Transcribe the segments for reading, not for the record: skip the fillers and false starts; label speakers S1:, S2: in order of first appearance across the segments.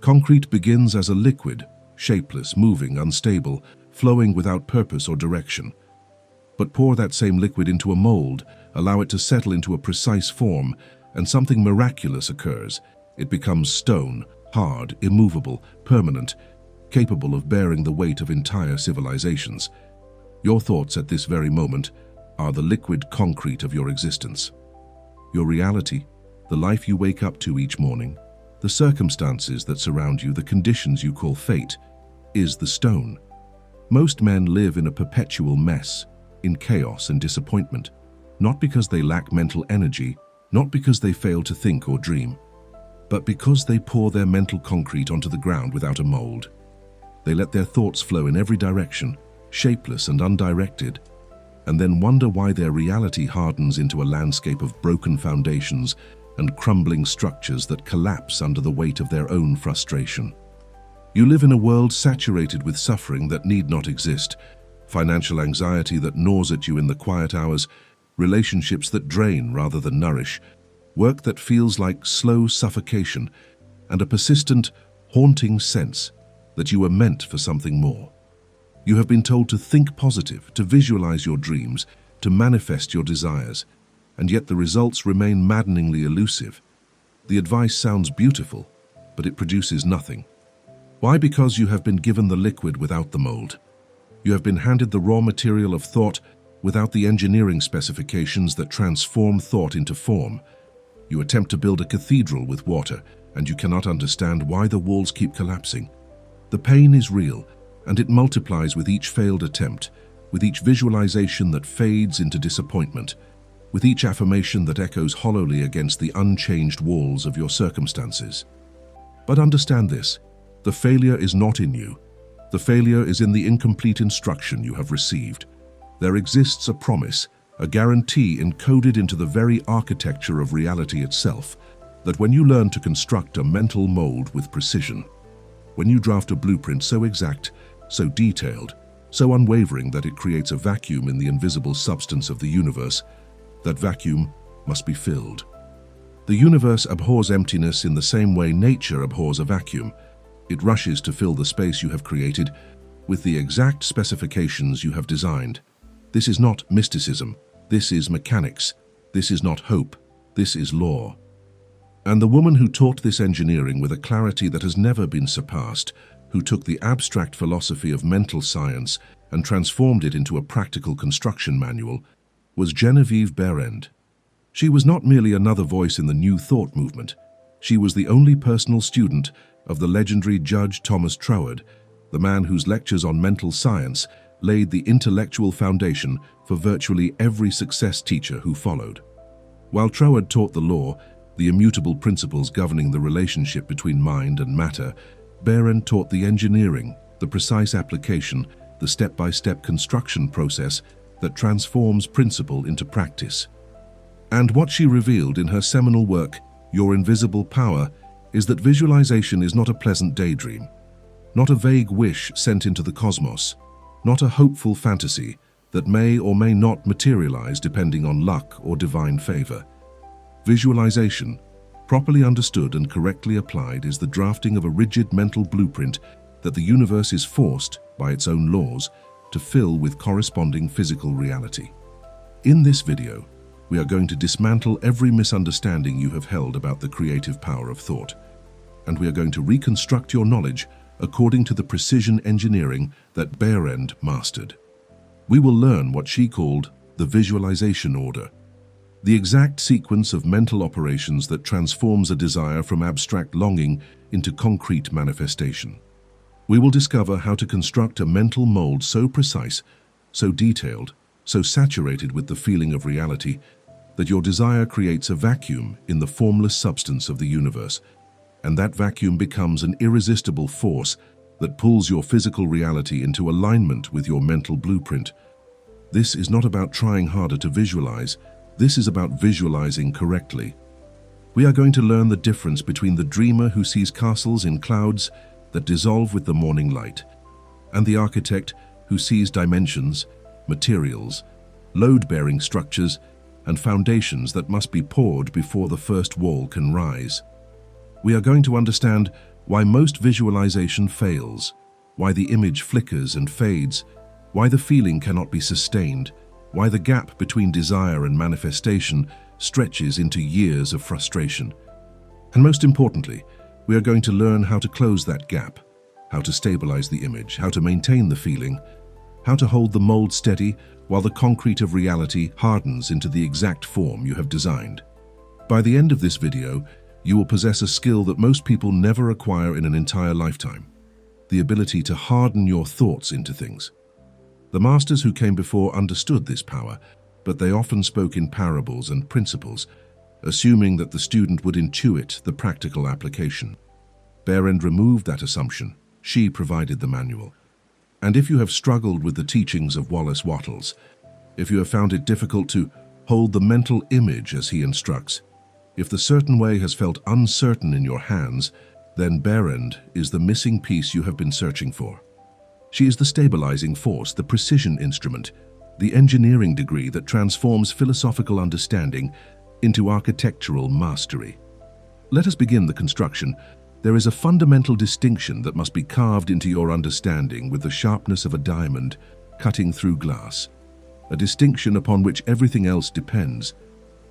S1: Concrete begins as a liquid, shapeless, moving, unstable, flowing without purpose or direction. But pour that same liquid into a mold, allow it to settle into a precise form, and something miraculous occurs. It becomes stone, hard, immovable, permanent, capable of bearing the weight of entire civilizations. Your thoughts at this very moment are the liquid concrete of your existence. Your reality, the life you wake up to each morning, the circumstances that surround you, the conditions you call fate, is the stone. Most men live in a perpetual mess, in chaos and disappointment, not because they lack mental energy, not because they fail to think or dream, but because they pour their mental concrete onto the ground without a mold. They let their thoughts flow in every direction, shapeless and undirected, and then wonder why their reality hardens into a landscape of broken foundations and crumbling structures that collapse under the weight of their own frustration. You live in a world saturated with suffering that need not exist, financial anxiety that gnaws at you in the quiet hours, relationships that drain rather than nourish, work that feels like slow suffocation, and a persistent, haunting sense that you were meant for something more. You have been told to think positive, to visualize your dreams, to manifest your desires, and yet the results remain maddeningly elusive. The advice sounds beautiful, but it produces nothing. Why? Because you have been given the liquid without the mold. You have been handed the raw material of thought without the engineering specifications that transform thought into form. You attempt to build a cathedral with water, and you cannot understand why the walls keep collapsing. The pain is real, and it multiplies with each failed attempt, with each visualization that fades into disappointment, with each affirmation that echoes hollowly against the unchanged walls of your circumstances. But understand this, the failure is not in you. The failure is in the incomplete instruction you have received. There exists a promise, a guarantee encoded into the very architecture of reality itself, that when you learn to construct a mental mold with precision, when you draft a blueprint so exact, so detailed, so unwavering that it creates a vacuum in the invisible substance of the universe, that vacuum must be filled. The universe abhors emptiness in the same way nature abhors a vacuum. It rushes to fill the space you have created with the exact specifications you have designed. This is not mysticism. This is mechanics. This is not hope. This is law. And the woman who taught this engineering with a clarity that has never been surpassed, who took the abstract philosophy of mental science and transformed it into a practical construction manual, was Genevieve Behrend. She was not merely another voice in the New Thought movement. She was the only personal student of the legendary Judge Thomas Troward, the man whose lectures on mental science laid the intellectual foundation for virtually every success teacher who followed. While Troward taught the law, the immutable principles governing the relationship between mind and matter, Behrend taught the engineering, the precise application, the step-by-step construction process that transforms principle into practice. And what she revealed in her seminal work, Your Invisible Power, is that visualization is not a pleasant daydream, not a vague wish sent into the cosmos, not a hopeful fantasy that may or may not materialize depending on luck or divine favor. Visualization, properly understood and correctly applied, is the drafting of a rigid mental blueprint that the universe is forced, by its own laws, to fill with corresponding physical reality. In this video, we are going to dismantle every misunderstanding you have held about the creative power of thought, and we are going to reconstruct your knowledge according to the precision engineering that Behrend mastered. We will learn what she called the visualization order, the exact sequence of mental operations that transforms a desire from abstract longing into concrete manifestation. We will discover how to construct a mental mold so precise, so detailed, so saturated with the feeling of reality that your desire creates a vacuum in the formless substance of the universe, and that vacuum becomes an irresistible force that pulls your physical reality into alignment with your mental blueprint. This is not about trying harder to visualize. This is about visualizing correctly. We are going to learn the difference between the dreamer who sees castles in clouds that dissolve with the morning light, and the architect who sees dimensions, materials, load-bearing structures, and foundations that must be poured before the first wall can rise. We are going to understand why most visualization fails, why the image flickers and fades, why the feeling cannot be sustained, why the gap between desire and manifestation stretches into years of frustration. And most importantly, we are going to learn how to close that gap, how to stabilize the image, how to maintain the feeling, how to hold the mold steady while the concrete of reality hardens into the exact form you have designed. By the end of this video, you will possess a skill that most people never acquire in an entire lifetime: the ability to harden your thoughts into things. The masters who came before understood this power, but they often spoke in parables and principles, assuming that the student would intuit the practical application. Behrend removed that assumption. She provided the manual. And if you have struggled with the teachings of Wallace Wattles, if you have found it difficult to hold the mental image as he instructs, if the certain way has felt uncertain in your hands, then Behrend is the missing piece you have been searching for. She is the stabilizing force, the precision instrument, the engineering degree that transforms philosophical understanding into architectural mastery. Let us begin the construction. There is a fundamental distinction that must be carved into your understanding with the sharpness of a diamond cutting through glass, a distinction upon which everything else depends,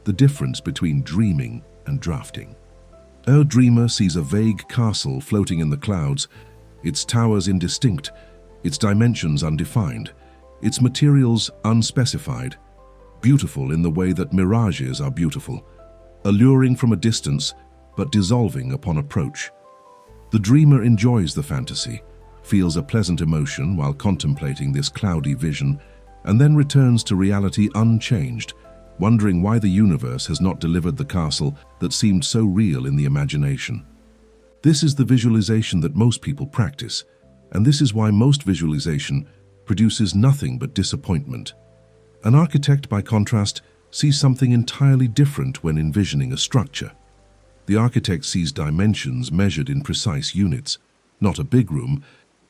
S1: the difference between dreaming and drafting. A dreamer sees a vague castle floating in the clouds, its towers indistinct, its dimensions undefined, its materials unspecified, beautiful in the way that mirages are beautiful, alluring from a distance but dissolving upon approach. The dreamer enjoys the fantasy, feels a pleasant emotion while contemplating this cloudy vision, and then returns to reality unchanged, wondering why the universe has not delivered the castle that seemed so real in the imagination. This is the visualization that most people practice, and this is why most visualization produces nothing but disappointment. An architect, by contrast, sees something entirely different when envisioning a structure. The architect sees dimensions measured in precise units, not a big room,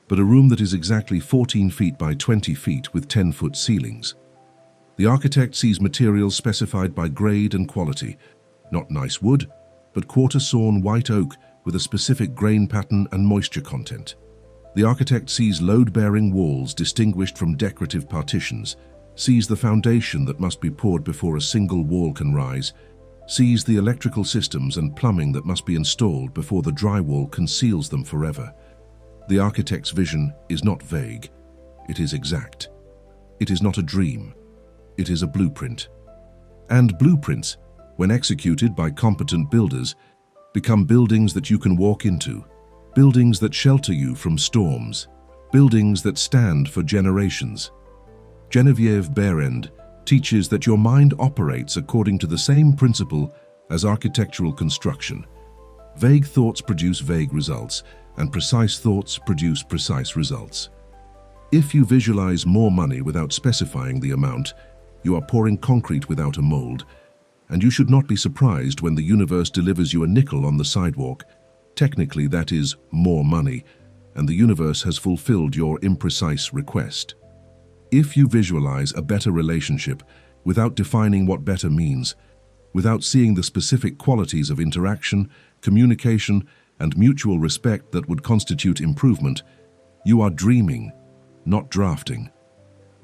S1: but a room that is exactly 14 feet by 20 feet with 10-foot ceilings. The architect sees materials specified by grade and quality, not nice wood, but quarter-sawn white oak with a specific grain pattern and moisture content. The architect sees load-bearing walls distinguished from decorative partitions, sees the foundation that must be poured before a single wall can rise, sees the electrical systems and plumbing that must be installed before the drywall conceals them forever. The architect's vision is not vague. It is exact. It is not a dream. It is a blueprint. And blueprints, when executed by competent builders, become buildings that you can walk into, buildings that shelter you from storms, buildings that stand for generations. Genevieve Behrend teaches that your mind operates according to the same principle as architectural construction. Vague thoughts produce vague results, and precise thoughts produce precise results. If you visualize more money without specifying the amount, you are pouring concrete without a mold, and you should not be surprised when the universe delivers you a nickel on the sidewalk. Technically, that is more money, and the universe has fulfilled your imprecise request. If you visualize a better relationship without defining what better means, without seeing the specific qualities of interaction, communication, and mutual respect that would constitute improvement, you are dreaming, not drafting.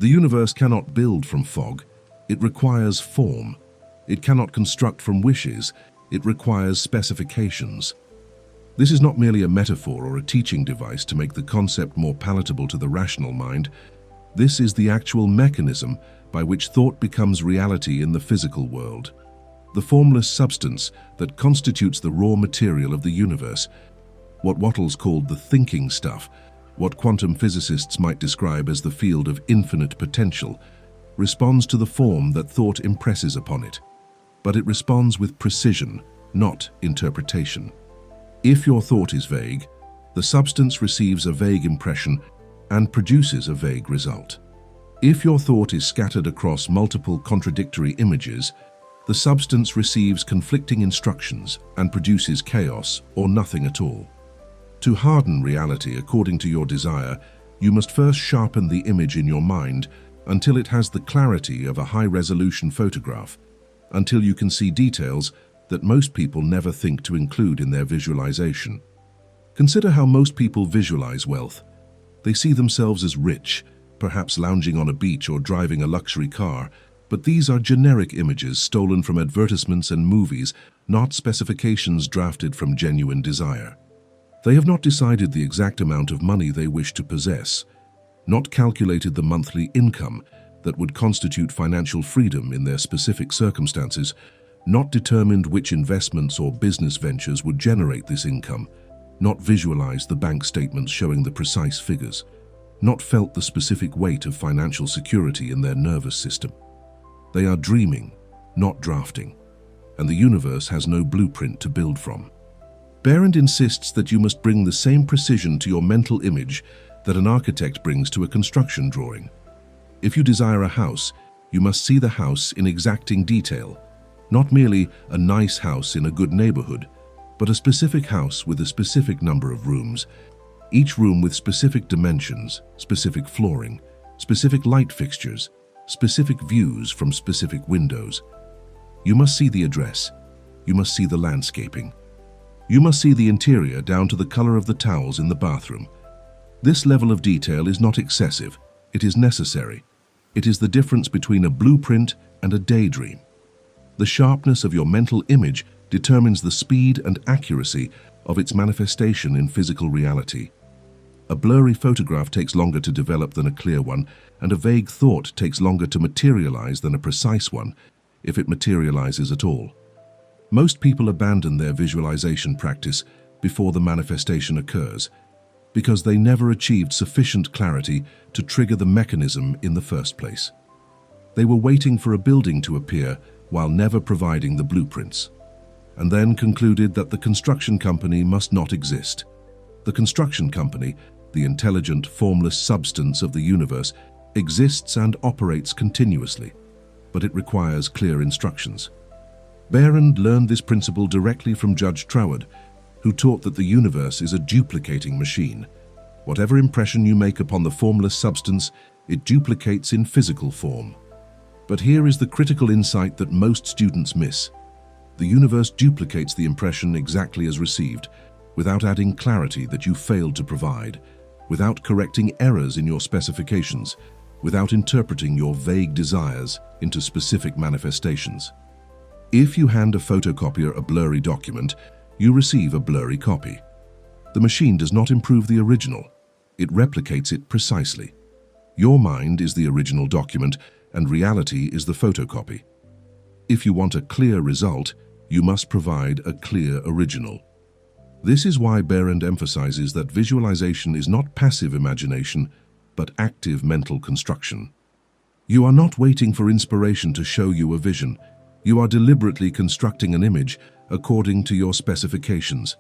S1: The universe cannot build from fog. It requires form. It cannot construct from wishes. It requires specifications. This is not merely a metaphor or a teaching device to make the concept more palatable to the rational mind. This is the actual mechanism by which thought becomes reality in the physical world. The formless substance that constitutes the raw material of the universe, what Wattles called the thinking stuff, what quantum physicists might describe as the field of infinite potential, responds to the form that thought impresses upon it. But it responds with precision, not interpretation. If your thought is vague, the substance receives a vague impression and produces a vague result. If your thought is scattered across multiple contradictory images, the substance receives conflicting instructions and produces chaos or nothing at all. To harden reality according to your desire, you must first sharpen the image in your mind until it has the clarity of a high-resolution photograph, until you can see details that most people never think to include in their visualization. Consider how most people visualize wealth. They see themselves as rich, perhaps lounging on a beach or driving a luxury car, but these are generic images stolen from advertisements and movies, not specifications drafted from genuine desire. They have not decided the exact amount of money they wish to possess, not calculated the monthly income that would constitute financial freedom in their specific circumstances, not determined which investments or business ventures would generate this income, not visualized the bank statements showing the precise figures, not felt the specific weight of financial security in their nervous system. They are dreaming, not drafting, and the universe has no blueprint to build from. Behrend insists that you must bring the same precision to your mental image that an architect brings to a construction drawing. If you desire a house, you must see the house in exacting detail, not merely a nice house in a good neighborhood, but a specific house with a specific number of rooms, each room with specific dimensions, specific flooring, specific light fixtures, specific views from specific windows. You must see the address. You must see the landscaping. You must see the interior down to the color of the towels in the bathroom. This level of detail is not excessive. It is necessary. It is the difference between a blueprint and a daydream. The sharpness of your mental image determines the speed and accuracy of its manifestation in physical reality. A blurry photograph takes longer to develop than a clear one, and a vague thought takes longer to materialize than a precise one, if it materializes at all. Most people abandon their visualization practice before the manifestation occurs, because they never achieved sufficient clarity to trigger the mechanism in the first place. They were waiting for a building to appear while never providing the blueprints, and then concluded that the construction company must not exist. The construction company, the intelligent, formless substance of the universe, exists and operates continuously, but it requires clear instructions. Behrend learned this principle directly from Judge Troward, who taught that the universe is a duplicating machine. Whatever impression you make upon the formless substance, it duplicates in physical form. But here is the critical insight that most students miss. The universe duplicates the impression exactly as received, without adding clarity that you failed to provide, without correcting errors in your specifications, without interpreting your vague desires into specific manifestations. If you hand a photocopier a blurry document, you receive a blurry copy. The machine does not improve the original. It replicates it precisely. Your mind is the original document, and reality is the photocopy. If you want a clear result, you must provide a clear original. This is why Behrend emphasizes that visualization is not passive imagination, but active mental construction. You are not waiting for inspiration to show you a vision. You are deliberately constructing an image according to your specifications.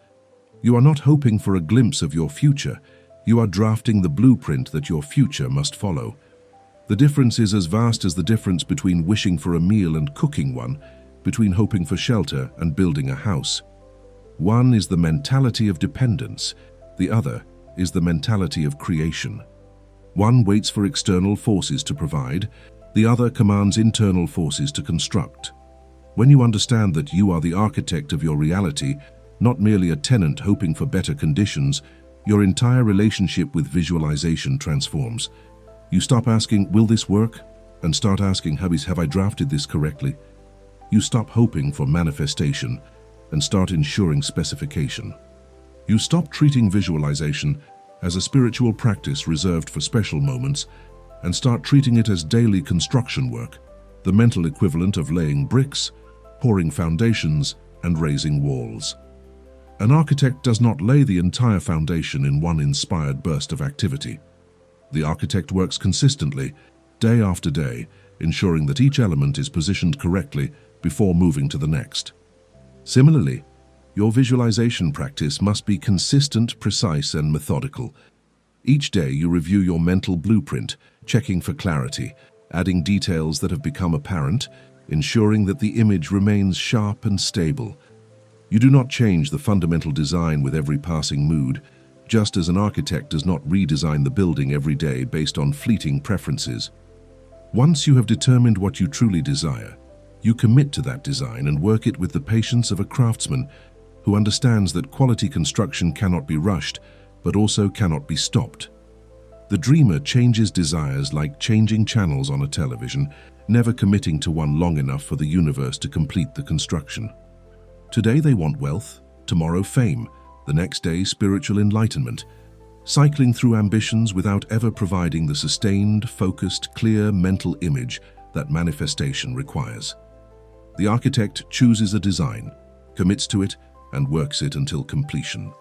S1: You are not hoping for a glimpse of your future. You are drafting the blueprint that your future must follow. The difference is as vast as the difference between wishing for a meal and cooking one, between hoping for shelter and building a house. One is the mentality of dependence, the other is the mentality of creation. One waits for external forces to provide, the other commands internal forces to construct. When you understand that you are the architect of your reality, not merely a tenant hoping for better conditions, your entire relationship with visualization transforms. You stop asking, will this work? And start asking, have I drafted this correctly? You stop hoping for manifestation and start ensuring specification. You stop treating visualization as a spiritual practice reserved for special moments and start treating it as daily construction work, the mental equivalent of laying bricks, pouring foundations, and raising walls. An architect does not lay the entire foundation in one inspired burst of activity. The architect works consistently, day after day, ensuring that each element is positioned correctly before moving to the next. Similarly, your visualization practice must be consistent, precise, and methodical. Each day you review your mental blueprint, checking for clarity, adding details that have become apparent, ensuring that the image remains sharp and stable. You do not change the fundamental design with every passing mood, just as an architect does not redesign the building every day based on fleeting preferences. Once you have determined what you truly desire, you commit to that design and work it with the patience of a craftsman, who understands that quality construction cannot be rushed, but also cannot be stopped. The dreamer changes desires like changing channels on a television, never committing to one long enough for the universe to complete the construction. Today they want wealth, tomorrow fame, the next day spiritual enlightenment, cycling through ambitions without ever providing the sustained, focused, clear mental image that manifestation requires. The architect chooses a design, commits to it, and works it until completion.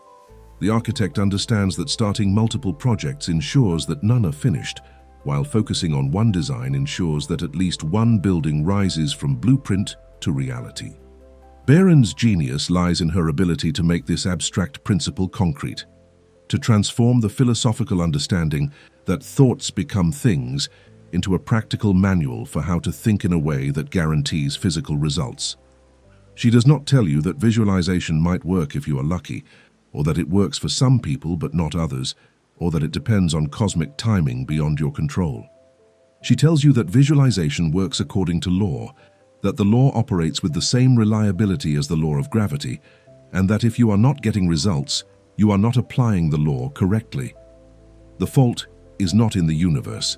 S1: The architect understands that starting multiple projects ensures that none are finished, while focusing on one design ensures that at least one building rises from blueprint to reality. Behrend's genius lies in her ability to make this abstract principle concrete, to transform the philosophical understanding that thoughts become things into a practical manual for how to think in a way that guarantees physical results. She does not tell you that visualization might work if you are lucky, or that it works for some people but not others, or that it depends on cosmic timing beyond your control. She tells you that visualization works according to law, that the law operates with the same reliability as the law of gravity, and that if you are not getting results, you are not applying the law correctly. The fault is not in the universe.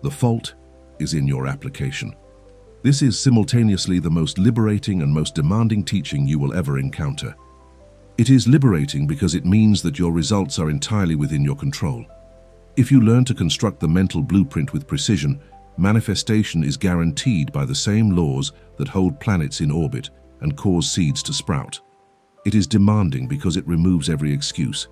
S1: The fault is in your application. This is simultaneously the most liberating and most demanding teaching you will ever encounter. It is liberating because it means that your results are entirely within your control. If you learn to construct the mental blueprint with precision, manifestation is guaranteed by the same laws that hold planets in orbit and cause seeds to sprout. It is demanding because it removes every excuse.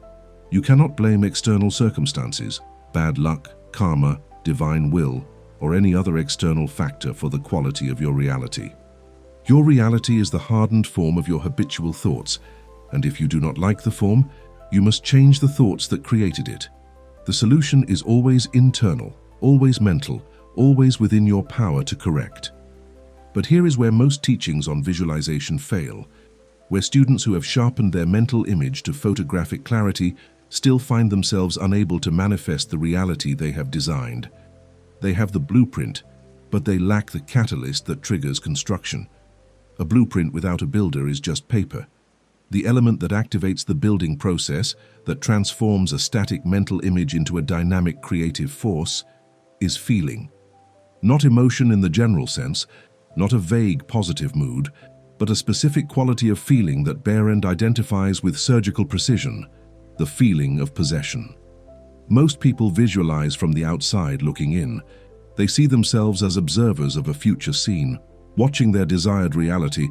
S1: You cannot blame external circumstances, bad luck, karma, divine will, or any other external factor for the quality of your reality. Your reality is the hardened form of your habitual thoughts, and if you do not like the form, you must change the thoughts that created it. The solution is always internal, always mental, always within your power to correct. But here is where most teachings on visualization fail, where students who have sharpened their mental image to photographic clarity still find themselves unable to manifest the reality they have designed. They have the blueprint, but they lack the catalyst that triggers construction. A blueprint without a builder is just paper. The element that activates the building process, that transforms a static mental image into a dynamic creative force, is feeling. Not emotion in the general sense, not a vague positive mood, but a specific quality of feeling that Behrend identifies with surgical precision, the feeling of possession. Most people visualize from the outside looking in. They see themselves as observers of a future scene, watching their desired reality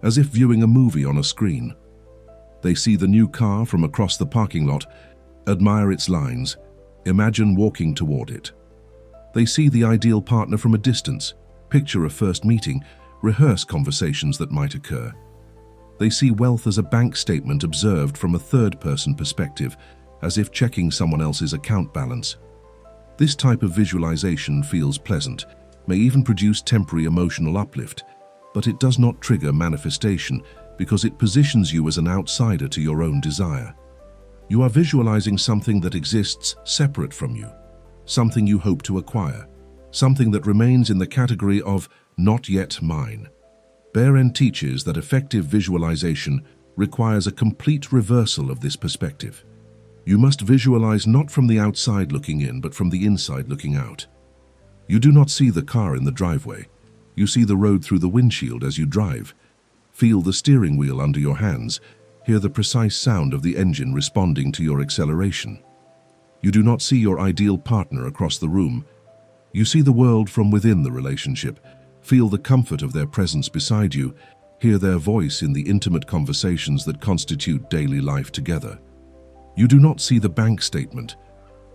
S1: as if viewing a movie on a screen. They see the new car from across the parking lot, admire its lines, imagine walking toward it. They see the ideal partner from a distance, picture a first meeting, rehearse conversations that might occur. They see wealth as a bank statement observed from a third-person perspective, as if checking someone else's account balance. This type of visualization feels pleasant, may even produce temporary emotional uplift, but it does not trigger manifestation because it positions you as an outsider to your own desire. You are visualizing something that exists separate from you, something you hope to acquire, something that remains in the category of not yet mine. Behrend teaches that effective visualization requires a complete reversal of this perspective. You must visualize not from the outside looking in, but from the inside looking out. You do not see the car in the driveway. You see the road through the windshield as you drive. Feel the steering wheel under your hands. Hear the precise sound of the engine responding to your acceleration. You do not see your ideal partner across the room. You see the world from within the relationship. Feel the comfort of their presence beside you. Hear their voice in the intimate conversations that constitute daily life together. You do not see the bank statement.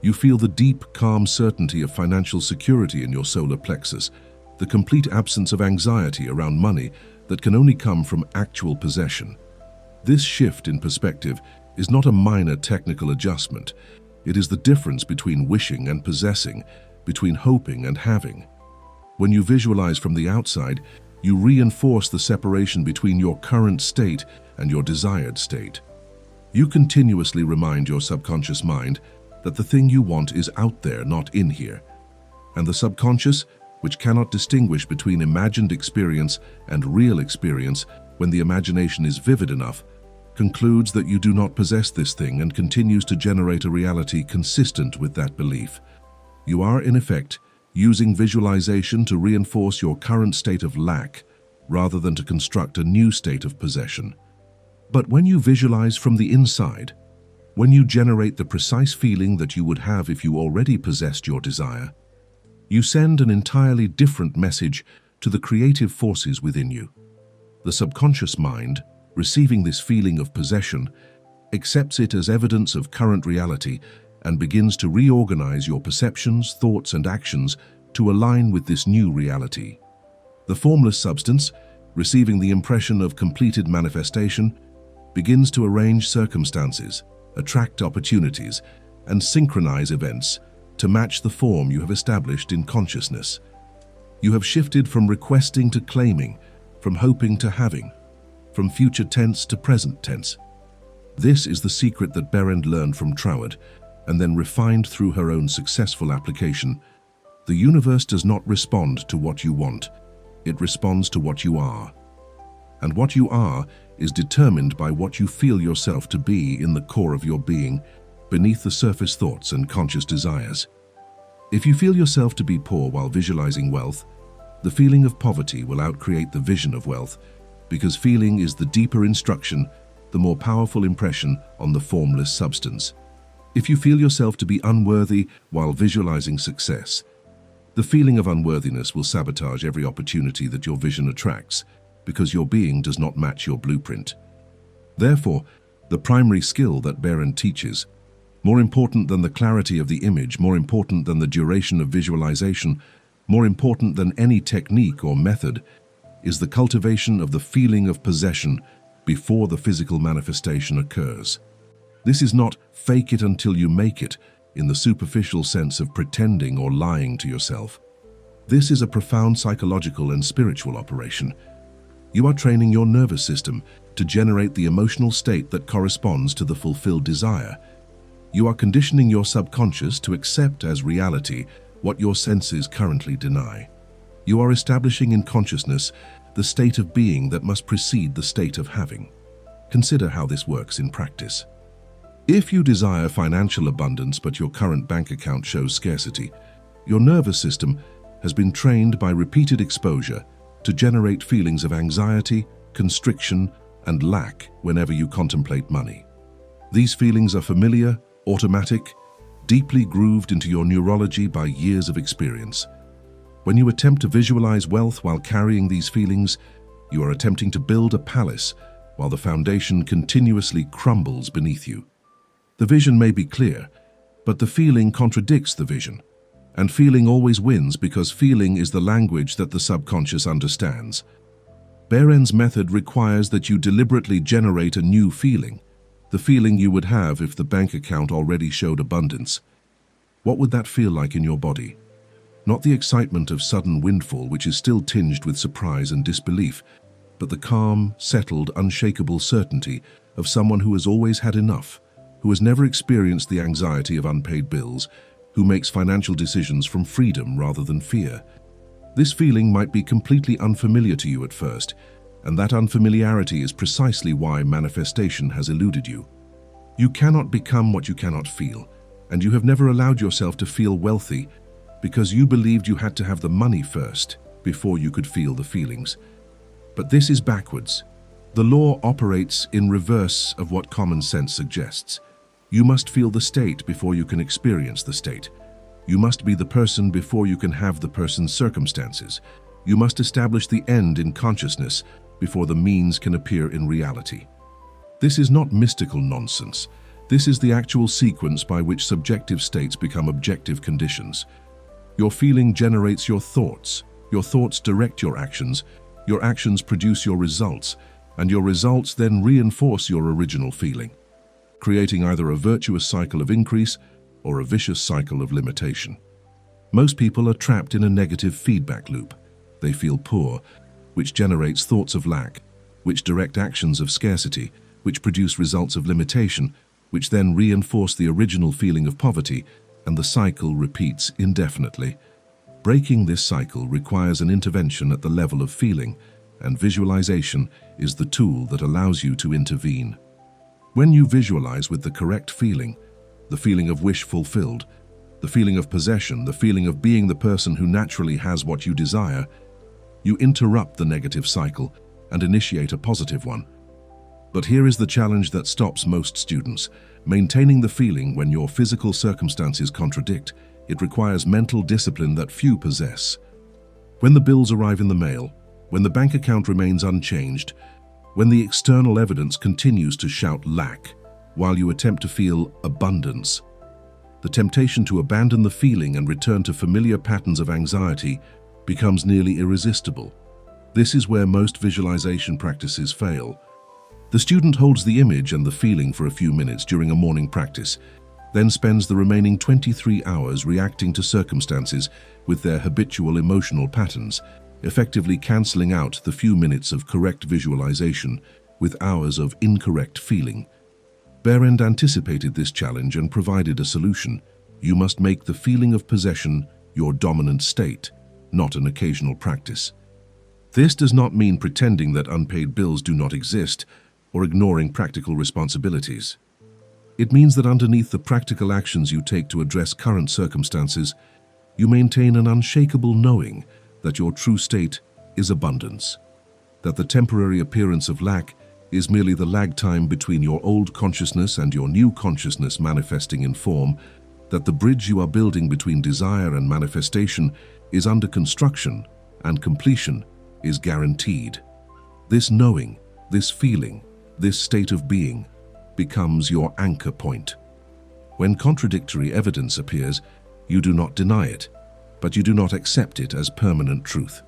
S1: You feel the deep, calm certainty of financial security in your solar plexus, the complete absence of anxiety around money that can only come from actual possession. This shift in perspective is not a minor technical adjustment. It is the difference between wishing and possessing, between hoping and having. When you visualize from the outside, you reinforce the separation between your current state and your desired state. You continuously remind your subconscious mind that the thing you want is out there, not in here. And the subconscious, which cannot distinguish between imagined experience and real experience when the imagination is vivid enough, concludes that you do not possess this thing and continues to generate a reality consistent with that belief. You are, in effect, using visualization to reinforce your current state of lack rather than to construct a new state of possession. But when you visualize from the inside, when you generate the precise feeling that you would have if you already possessed your desire, you send an entirely different message to the creative forces within you. The subconscious mind, receiving this feeling of possession, accepts it as evidence of current reality and begins to reorganize your perceptions, thoughts, and actions to align with this new reality. The formless substance, receiving the impression of completed manifestation, begins to arrange circumstances, attract opportunities, and synchronize events to match the form you have established in consciousness. You have shifted from requesting to claiming, from hoping to having, from future tense to present tense. This is the secret that Behrend learned from Troward and then refined through her own successful application. The universe does not respond to what you want, it responds to what you are. And what you are is determined by what you feel yourself to be in the core of your being, beneath the surface thoughts and conscious desires. If you feel yourself to be poor while visualizing wealth, the feeling of poverty will outcreate the vision of wealth, because feeling is the deeper instruction, the more powerful impression on the formless substance. If you feel yourself to be unworthy while visualizing success, the feeling of unworthiness will sabotage every opportunity that your vision attracts, because your being does not match your blueprint. Therefore, the primary skill that Behrend teaches, more important than the clarity of the image, more important than the duration of visualization, more important than any technique or method, is the cultivation of the feeling of possession before the physical manifestation occurs. This is not fake it until you make it in the superficial sense of pretending or lying to yourself. This is a profound psychological and spiritual operation. You are training your nervous system to generate the emotional state that corresponds to the fulfilled desire. You are conditioning your subconscious to accept as reality what your senses currently deny. You are establishing in consciousness the state of being that must precede the state of having. Consider how this works in practice. If you desire financial abundance but your current bank account shows scarcity, your nervous system has been trained by repeated exposure to generate feelings of anxiety, constriction, and lack whenever you contemplate money. These feelings are familiar, automatic, deeply grooved into your neurology by years of experience. When you attempt to visualize wealth while carrying these feelings, you are attempting to build a palace while the foundation continuously crumbles beneath you. The vision may be clear, but the feeling contradicts the vision. And feeling always wins because feeling is the language that the subconscious understands. Behrend's method requires that you deliberately generate a new feeling, the feeling you would have if the bank account already showed abundance. What would that feel like in your body? Not the excitement of sudden windfall, which is still tinged with surprise and disbelief, but the calm, settled, unshakable certainty of someone who has always had enough, who has never experienced the anxiety of unpaid bills, who makes financial decisions from freedom rather than fear. This feeling might be completely unfamiliar to you at first, and that unfamiliarity is precisely why manifestation has eluded you. You cannot become what you cannot feel, and you have never allowed yourself to feel wealthy because you believed you had to have the money first before you could feel the feelings. But this is backwards. The law operates in reverse of what common sense suggests. You must feel the state before you can experience the state. You must be the person before you can have the person's circumstances. You must establish the end in consciousness before the means can appear in reality. This is not mystical nonsense. This is the actual sequence by which subjective states become objective conditions. Your feeling generates your thoughts direct your actions produce your results, and your results then reinforce your original feeling, creating either a virtuous cycle of increase or a vicious cycle of limitation. Most people are trapped in a negative feedback loop. They feel poor, which generates thoughts of lack, which direct actions of scarcity, which produce results of limitation, which then reinforce the original feeling of poverty, and the cycle repeats indefinitely. Breaking this cycle requires an intervention at the level of feeling, and visualization is the tool that allows you to intervene. When you visualize with the correct feeling, the feeling of wish fulfilled, the feeling of possession, the feeling of being the person who naturally has what you desire, you interrupt the negative cycle and initiate a positive one. But here is the challenge that stops most students. Maintaining the feeling when your physical circumstances contradict, it requires mental discipline that few possess. When the bills arrive in the mail, when the bank account remains unchanged, when the external evidence continues to shout lack, while you attempt to feel abundance, the temptation to abandon the feeling and return to familiar patterns of anxiety becomes nearly irresistible. This is where most visualization practices fail. The student holds the image and the feeling for a few minutes during a morning practice, then spends the remaining 23 hours reacting to circumstances with their habitual emotional patterns, effectively cancelling out the few minutes of correct visualization with hours of incorrect feeling. Behrend anticipated this challenge and provided a solution. You must make the feeling of possession your dominant state, not an occasional practice. This does not mean pretending that unpaid bills do not exist or ignoring practical responsibilities. It means that underneath the practical actions you take to address current circumstances, you maintain an unshakable knowing that your true state is abundance, that the temporary appearance of lack is merely the lag time between your old consciousness and your new consciousness manifesting in form, that the bridge you are building between desire and manifestation is under construction and completion is guaranteed. This knowing, this feeling, this state of being becomes your anchor point. When contradictory evidence appears, you do not deny it, but you do not accept it as permanent truth.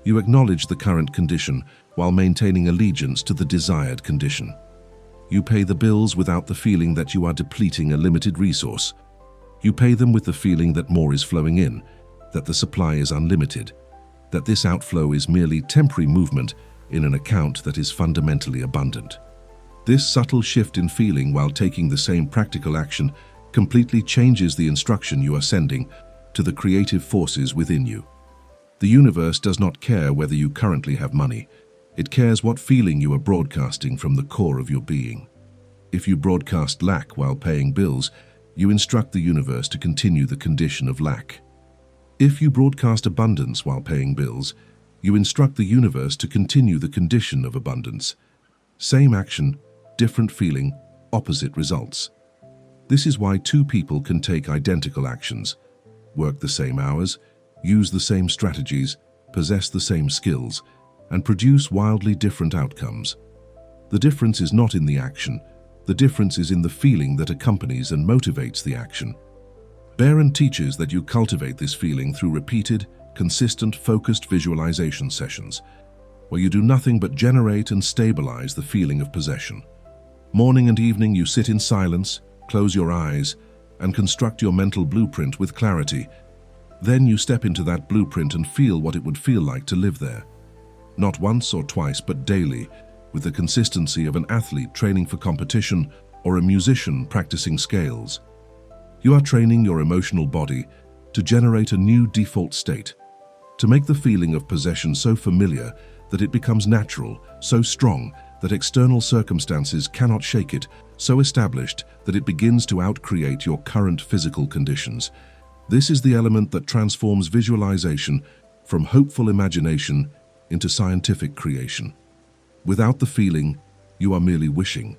S1: You acknowledge the current condition while maintaining allegiance to the desired condition. You pay the bills without the feeling that you are depleting a limited resource. You pay them with the feeling that more is flowing in, that the supply is unlimited, that this outflow is merely temporary movement in an account that is fundamentally abundant. This subtle shift in feeling while taking the same practical action completely changes the instruction you are sending to the creative forces within you. The universe does not care whether you currently have money. It cares what feeling you are broadcasting from the core of your being. If you broadcast lack while paying bills, you instruct the universe to continue the condition of lack. If you broadcast abundance while paying bills, you instruct the universe to continue the condition of abundance. Same action, different feeling, opposite results. This is why two people can take identical actions, work the same hours, use the same strategies, possess the same skills, and produce wildly different outcomes. The difference is not in the action, the difference is in the feeling that accompanies and motivates the action. Behrend teaches that you cultivate this feeling through repeated, consistent, focused visualization sessions, where you do nothing but generate and stabilize the feeling of possession. Morning and evening you sit in silence, close your eyes, and construct your mental blueprint with clarity. Then you step into that blueprint and feel what it would feel like to live there. Not once or twice, but daily, with the consistency of an athlete training for competition or a musician practicing scales. You are training your emotional body to generate a new default state, to make the feeling of possession so familiar that it becomes natural, so strong that external circumstances cannot shake it, so established that it begins to outcreate your current physical conditions. This is the element that transforms visualization from hopeful imagination into scientific creation. Without the feeling, you are merely wishing.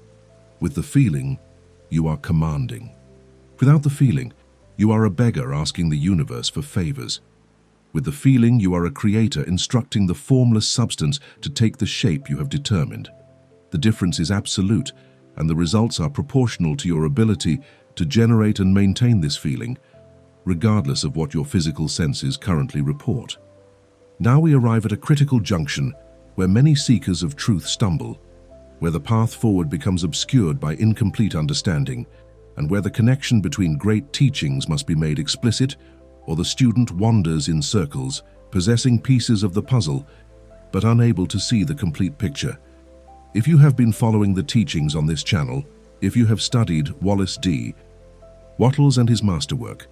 S1: With the feeling, you are commanding. Without the feeling, you are a beggar asking the universe for favors. With the feeling, you are a creator instructing the formless substance to take the shape you have determined. The difference is absolute, and the results are proportional to your ability to generate and maintain this feeling, regardless of what your physical senses currently report. Now we arrive at a critical junction where many seekers of truth stumble, where the path forward becomes obscured by incomplete understanding, and where the connection between great teachings must be made explicit, or the student wanders in circles, possessing pieces of the puzzle, but unable to see the complete picture. If you have been following the teachings on this channel, if you have studied Wallace D. Wattles and his masterwork,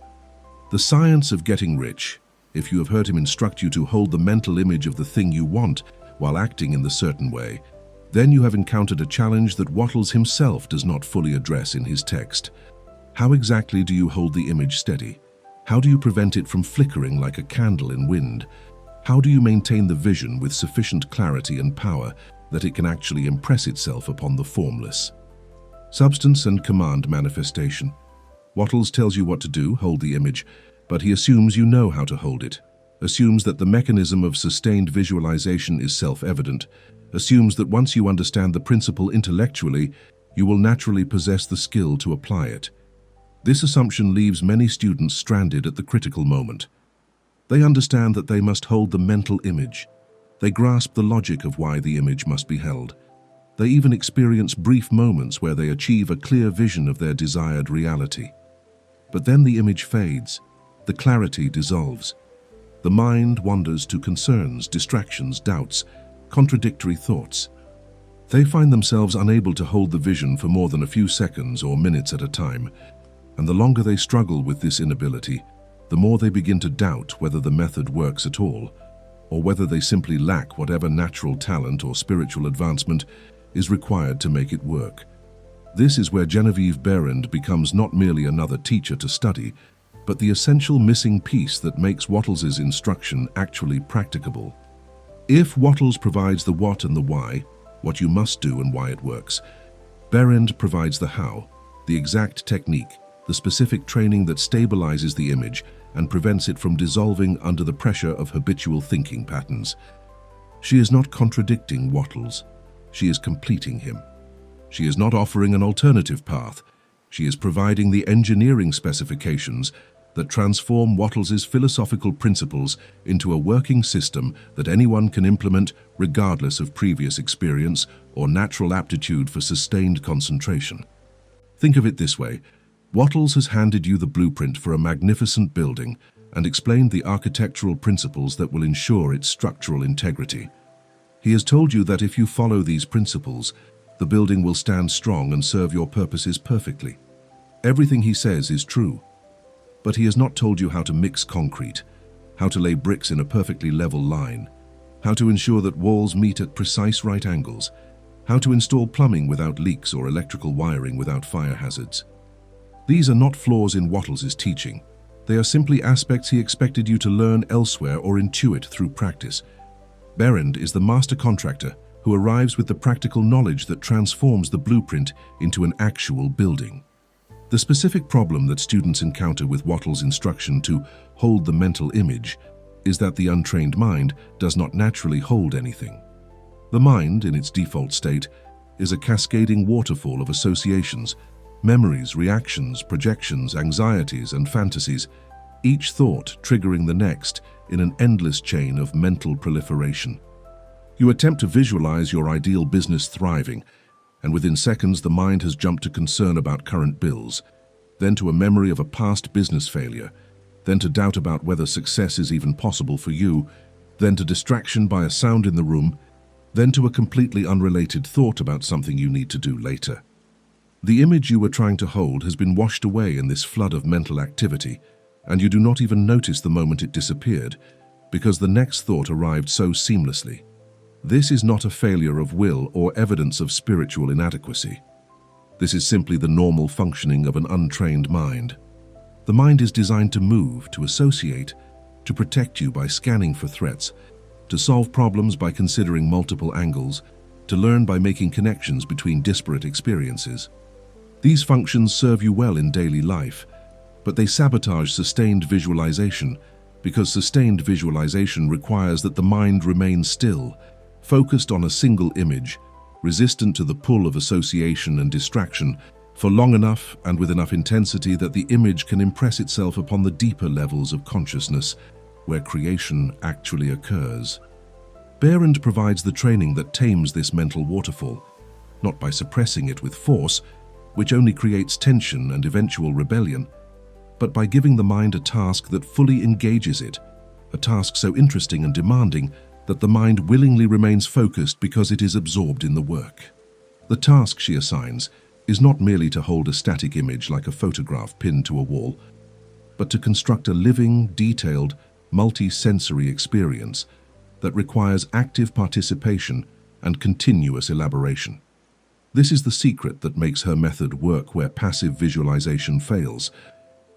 S1: The Science of Getting Rich, if you have heard him instruct you to hold the mental image of the thing you want while acting in the certain way, Then you have encountered a challenge that Wattles himself does not fully address in his text. How exactly do you hold the image steady? How do you prevent it from flickering like a candle in wind? How do you maintain the vision with sufficient clarity and power that it can actually impress itself upon the formless? Substance and command manifestation. Wattles tells you what to do, hold the image, but he assumes you know how to hold it, assumes that the mechanism of sustained visualization is self-evident, assumes that once you understand the principle intellectually, you will naturally possess the skill to apply it. This assumption leaves many students stranded at the critical moment. They understand that they must hold the mental image. They grasp the logic of why the image must be held. They even experience brief moments where they achieve a clear vision of their desired reality. But then the image fades, the clarity dissolves. The mind wanders to concerns, distractions, doubts, contradictory thoughts. They find themselves unable to hold the vision for more than a few seconds or minutes at a time, and the longer they struggle with this inability, the more they begin to doubt whether the method works at all, or whether they simply lack whatever natural talent or spiritual advancement is required to make it work. This is where Genevieve Behrend becomes not merely another teacher to study, but the essential missing piece that makes Wattles' instruction actually practicable. If Wattles provides the what and the why, what you must do and why it works, Behrend provides the how, the exact technique, the specific training that stabilizes the image and prevents it from dissolving under the pressure of habitual thinking patterns. She is not contradicting Wattles. She is completing him. She is not offering an alternative path. She is providing the engineering specifications that transform Wattles' philosophical principles into a working system that anyone can implement regardless of previous experience or natural aptitude for sustained concentration. Think of it this way. Wattles has handed you the blueprint for a magnificent building and explained the architectural principles that will ensure its structural integrity. He has told you that if you follow these principles, the building will stand strong and serve your purposes perfectly. Everything he says is true. But he has not told you how to mix concrete, how to lay bricks in a perfectly level line, how to ensure that walls meet at precise right angles, how to install plumbing without leaks or electrical wiring without fire hazards. These are not flaws in Wattles' teaching. They are simply aspects he expected you to learn elsewhere or intuit through practice. Behrend is the master contractor who arrives with the practical knowledge that transforms the blueprint into an actual building. The specific problem that students encounter with Wattles' instruction to hold the mental image is that the untrained mind does not naturally hold anything. The mind, in its default state, is a cascading waterfall of associations, memories, reactions, projections, anxieties, and fantasies, each thought triggering the next in an endless chain of mental proliferation. You attempt to visualize your ideal business thriving, and within seconds the mind has jumped to concern about current bills, then to a memory of a past business failure, then to doubt about whether success is even possible for you, then to distraction by a sound in the room, then to a completely unrelated thought about something you need to do later. The image you were trying to hold has been washed away in this flood of mental activity, and you do not even notice the moment it disappeared, because the next thought arrived so seamlessly. This is not a failure of will or evidence of spiritual inadequacy. This is simply the normal functioning of an untrained mind. The mind is designed to move, to associate, to protect you by scanning for threats, to solve problems by considering multiple angles, to learn by making connections between disparate experiences. These functions serve you well in daily life, but they sabotage sustained visualization because sustained visualization requires that the mind remain still, focused on a single image, resistant to the pull of association and distraction, for long enough and with enough intensity that the image can impress itself upon the deeper levels of consciousness where creation actually occurs. Behrend provides the training that tames this mental waterfall, not by suppressing it with force, which only creates tension and eventual rebellion, but by giving the mind a task that fully engages it, a task so interesting and demanding that the mind willingly remains focused because it is absorbed in the work. The task she assigns is not merely to hold a static image like a photograph pinned to a wall, but to construct a living, detailed, multi-sensory experience that requires active participation and continuous elaboration. This is the secret that makes her method work where passive visualization fails.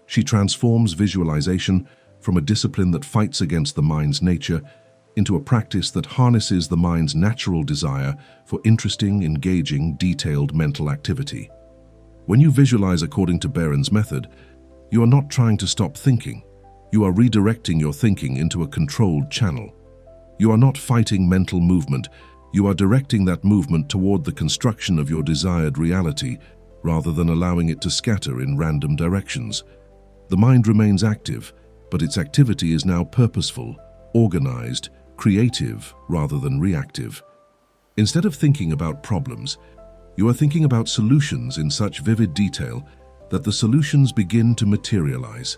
S1: She transforms visualization from a discipline that fights against the mind's nature into a practice that harnesses the mind's natural desire for interesting, engaging, detailed mental activity. When you visualize according to Behrend's method, you are not trying to stop thinking. You are redirecting your thinking into a controlled channel. You are not fighting mental movement. You are directing that movement toward the construction of your desired reality rather than allowing it to scatter in random directions. The mind remains active, but its activity is now purposeful, organized, creative rather than reactive. Instead of thinking about problems, you are thinking about solutions in such vivid detail that the solutions begin to materialize.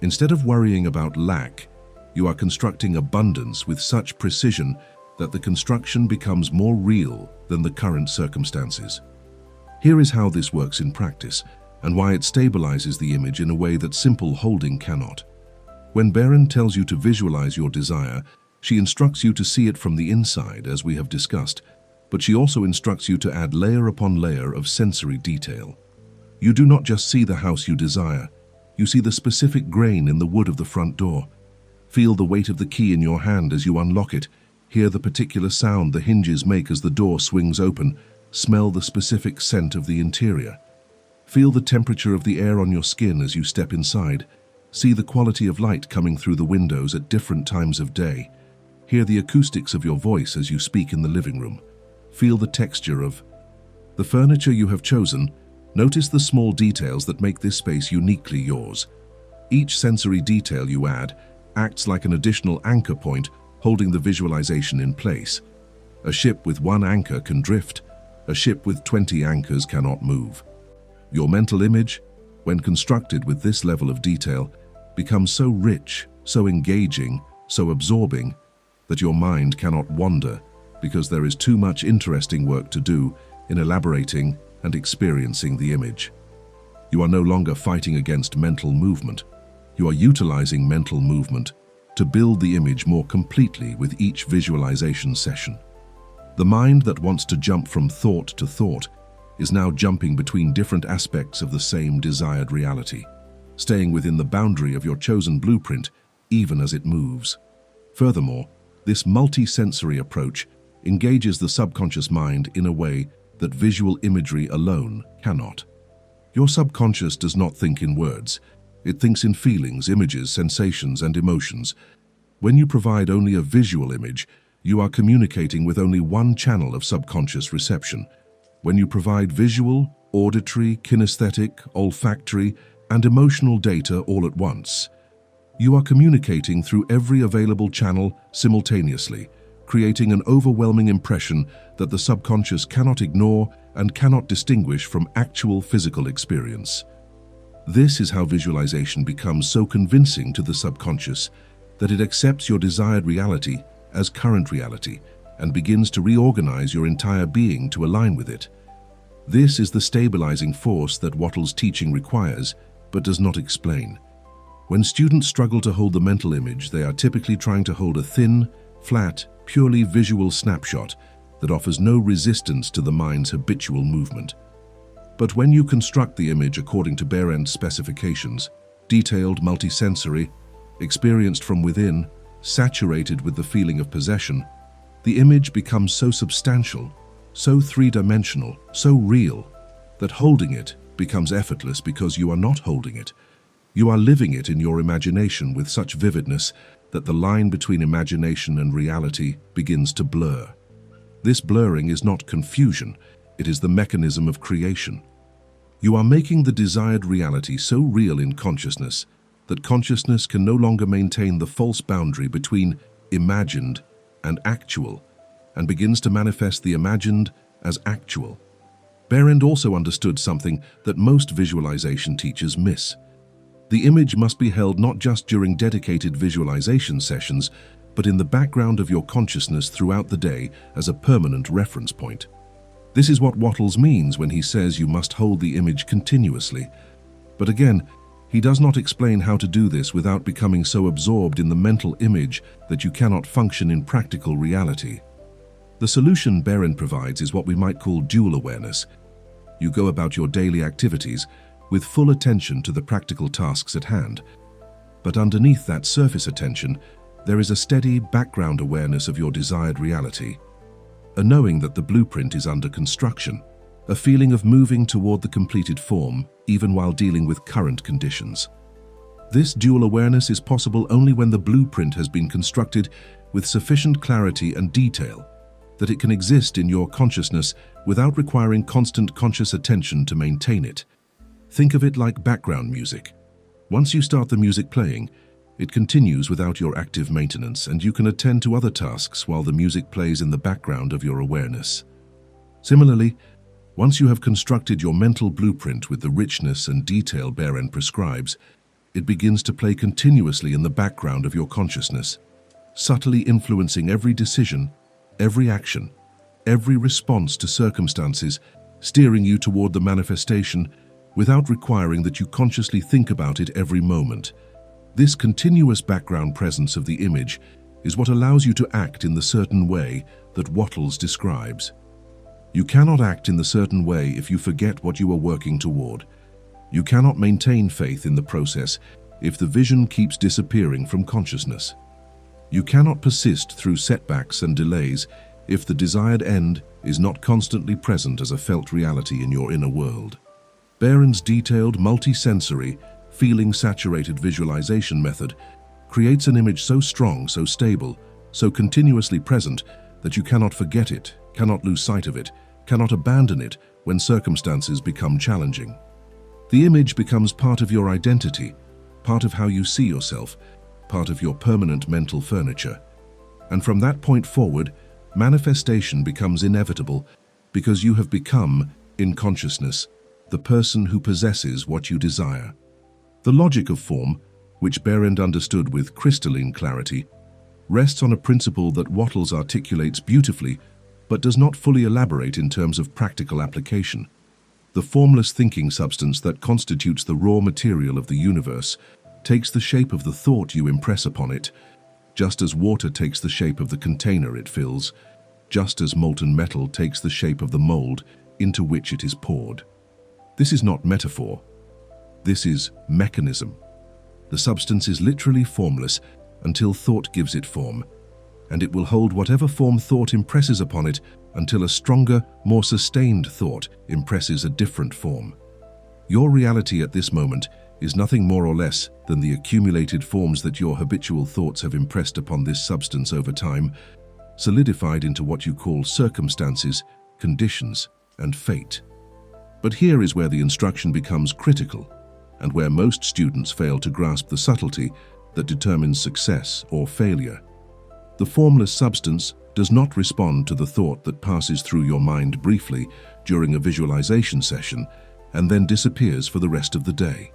S1: Instead of worrying about lack, you are constructing abundance with such precision that the construction becomes more real than the current circumstances. Here is how this works in practice, and why it stabilizes the image in a way that simple holding cannot. When Behrend tells you to visualize your desire, she instructs you to see it from the inside, as we have discussed, but she also instructs you to add layer upon layer of sensory detail. You do not just see the house you desire, you see the specific grain in the wood of the front door. Feel the weight of the key in your hand as you unlock it, hear the particular sound the hinges make as the door swings open, smell the specific scent of the interior. Feel the temperature of the air on your skin as you step inside. See the quality of light coming through the windows at different times of day. Hear the acoustics of your voice as you speak in the living room. Feel the texture of the furniture you have chosen. Notice the small details that make this space uniquely yours. Each sensory detail you add acts like an additional anchor point, holding the visualization in place. A ship with one anchor can drift. A ship with 20 anchors cannot move. Your mental image, when constructed with this level of detail, becomes so rich, so engaging, so absorbing, that your mind cannot wander because there is too much interesting work to do in elaborating and experiencing the image. You are no longer fighting against mental movement. You are utilizing mental movement to build the image more completely with each visualization session. The mind that wants to jump from thought to thought is now jumping between different aspects of the same desired reality, staying within the boundary of your chosen blueprint even as it moves. Furthermore, this multi-sensory approach engages the subconscious mind in a way that visual imagery alone cannot. Your subconscious does not think in words. It thinks in feelings, images, sensations, and emotions. When you provide only a visual image, you are communicating with only one channel of subconscious reception. When you provide visual, auditory, kinesthetic, olfactory, and emotional data all at once, you are communicating through every available channel simultaneously, creating an overwhelming impression that the subconscious cannot ignore and cannot distinguish from actual physical experience. This is how visualization becomes so convincing to the subconscious that it accepts your desired reality as current reality and begins to reorganize your entire being to align with it. This is the stabilizing force that Wattles' teaching requires, but does not explain. When students struggle to hold the mental image, they are typically trying to hold a thin, flat, purely visual snapshot that offers no resistance to the mind's habitual movement. But when you construct the image according to Behrend's specifications, detailed, multisensory, experienced from within, saturated with the feeling of possession, the image becomes so substantial, so three-dimensional, so real, that holding it becomes effortless because you are not holding it. You are living it in your imagination with such vividness that the line between imagination and reality begins to blur. This blurring is not confusion, it is the mechanism of creation. You are making the desired reality so real in consciousness that consciousness can no longer maintain the false boundary between imagined and actual, and begins to manifest the imagined as actual. Behrend also understood something that most visualization teachers miss. The image must be held not just during dedicated visualization sessions, but in the background of your consciousness throughout the day as a permanent reference point. This is what Wattles means when he says you must hold the image continuously. But again, he does not explain how to do this without becoming so absorbed in the mental image that you cannot function in practical reality. The solution Behrend provides is what we might call dual awareness. You go about your daily activities with full attention to the practical tasks at hand. But underneath that surface attention, there is a steady background awareness of your desired reality. A knowing that the blueprint is under construction. A feeling of moving toward the completed form, even while dealing with current conditions. This dual awareness is possible only when the blueprint has been constructed with sufficient clarity and detail that it can exist in your consciousness without requiring constant conscious attention to maintain it. Think of it like background music. Once you start the music playing, it continues without your active maintenance, and you can attend to other tasks while the music plays in the background of your awareness. Similarly, once you have constructed your mental blueprint with the richness and detail Behrend prescribes, it begins to play continuously in the background of your consciousness, subtly influencing every decision, every action, every response to circumstances, steering you toward the manifestation without requiring that you consciously think about it every moment. This continuous background presence of the image is what allows you to act in the certain way that Wattles describes. You cannot act in the certain way if you forget what you are working toward. You cannot maintain faith in the process if the vision keeps disappearing from consciousness. You cannot persist through setbacks and delays if the desired end is not constantly present as a felt reality in your inner world. Behrend's detailed, multi-sensory, feeling-saturated visualization method creates an image so strong, so stable, so continuously present that you cannot forget it, cannot lose sight of it, cannot abandon it when circumstances become challenging. The image becomes part of your identity, part of how you see yourself, part of your permanent mental furniture. And from that point forward, manifestation becomes inevitable because you have become, in consciousness, the person who possesses what you desire. The logic of form, which Behrend understood with crystalline clarity, rests on a principle that Wattles articulates beautifully but does not fully elaborate in terms of practical application. The formless thinking substance that constitutes the raw material of the universe takes the shape of the thought you impress upon it, just as water takes the shape of the container it fills, just as molten metal takes the shape of the mold into which it is poured. This is not metaphor. This is mechanism. The substance is literally formless until thought gives it form, and it will hold whatever form thought impresses upon it until a stronger, more sustained thought impresses a different form. Your reality at this moment is nothing more or less than the accumulated forms that your habitual thoughts have impressed upon this substance over time, solidified into what you call circumstances, conditions, and fate. But here is where the instruction becomes critical, and where most students fail to grasp the subtlety that determines success or failure. The formless substance does not respond to the thought that passes through your mind briefly during a visualization session and then disappears for the rest of the day.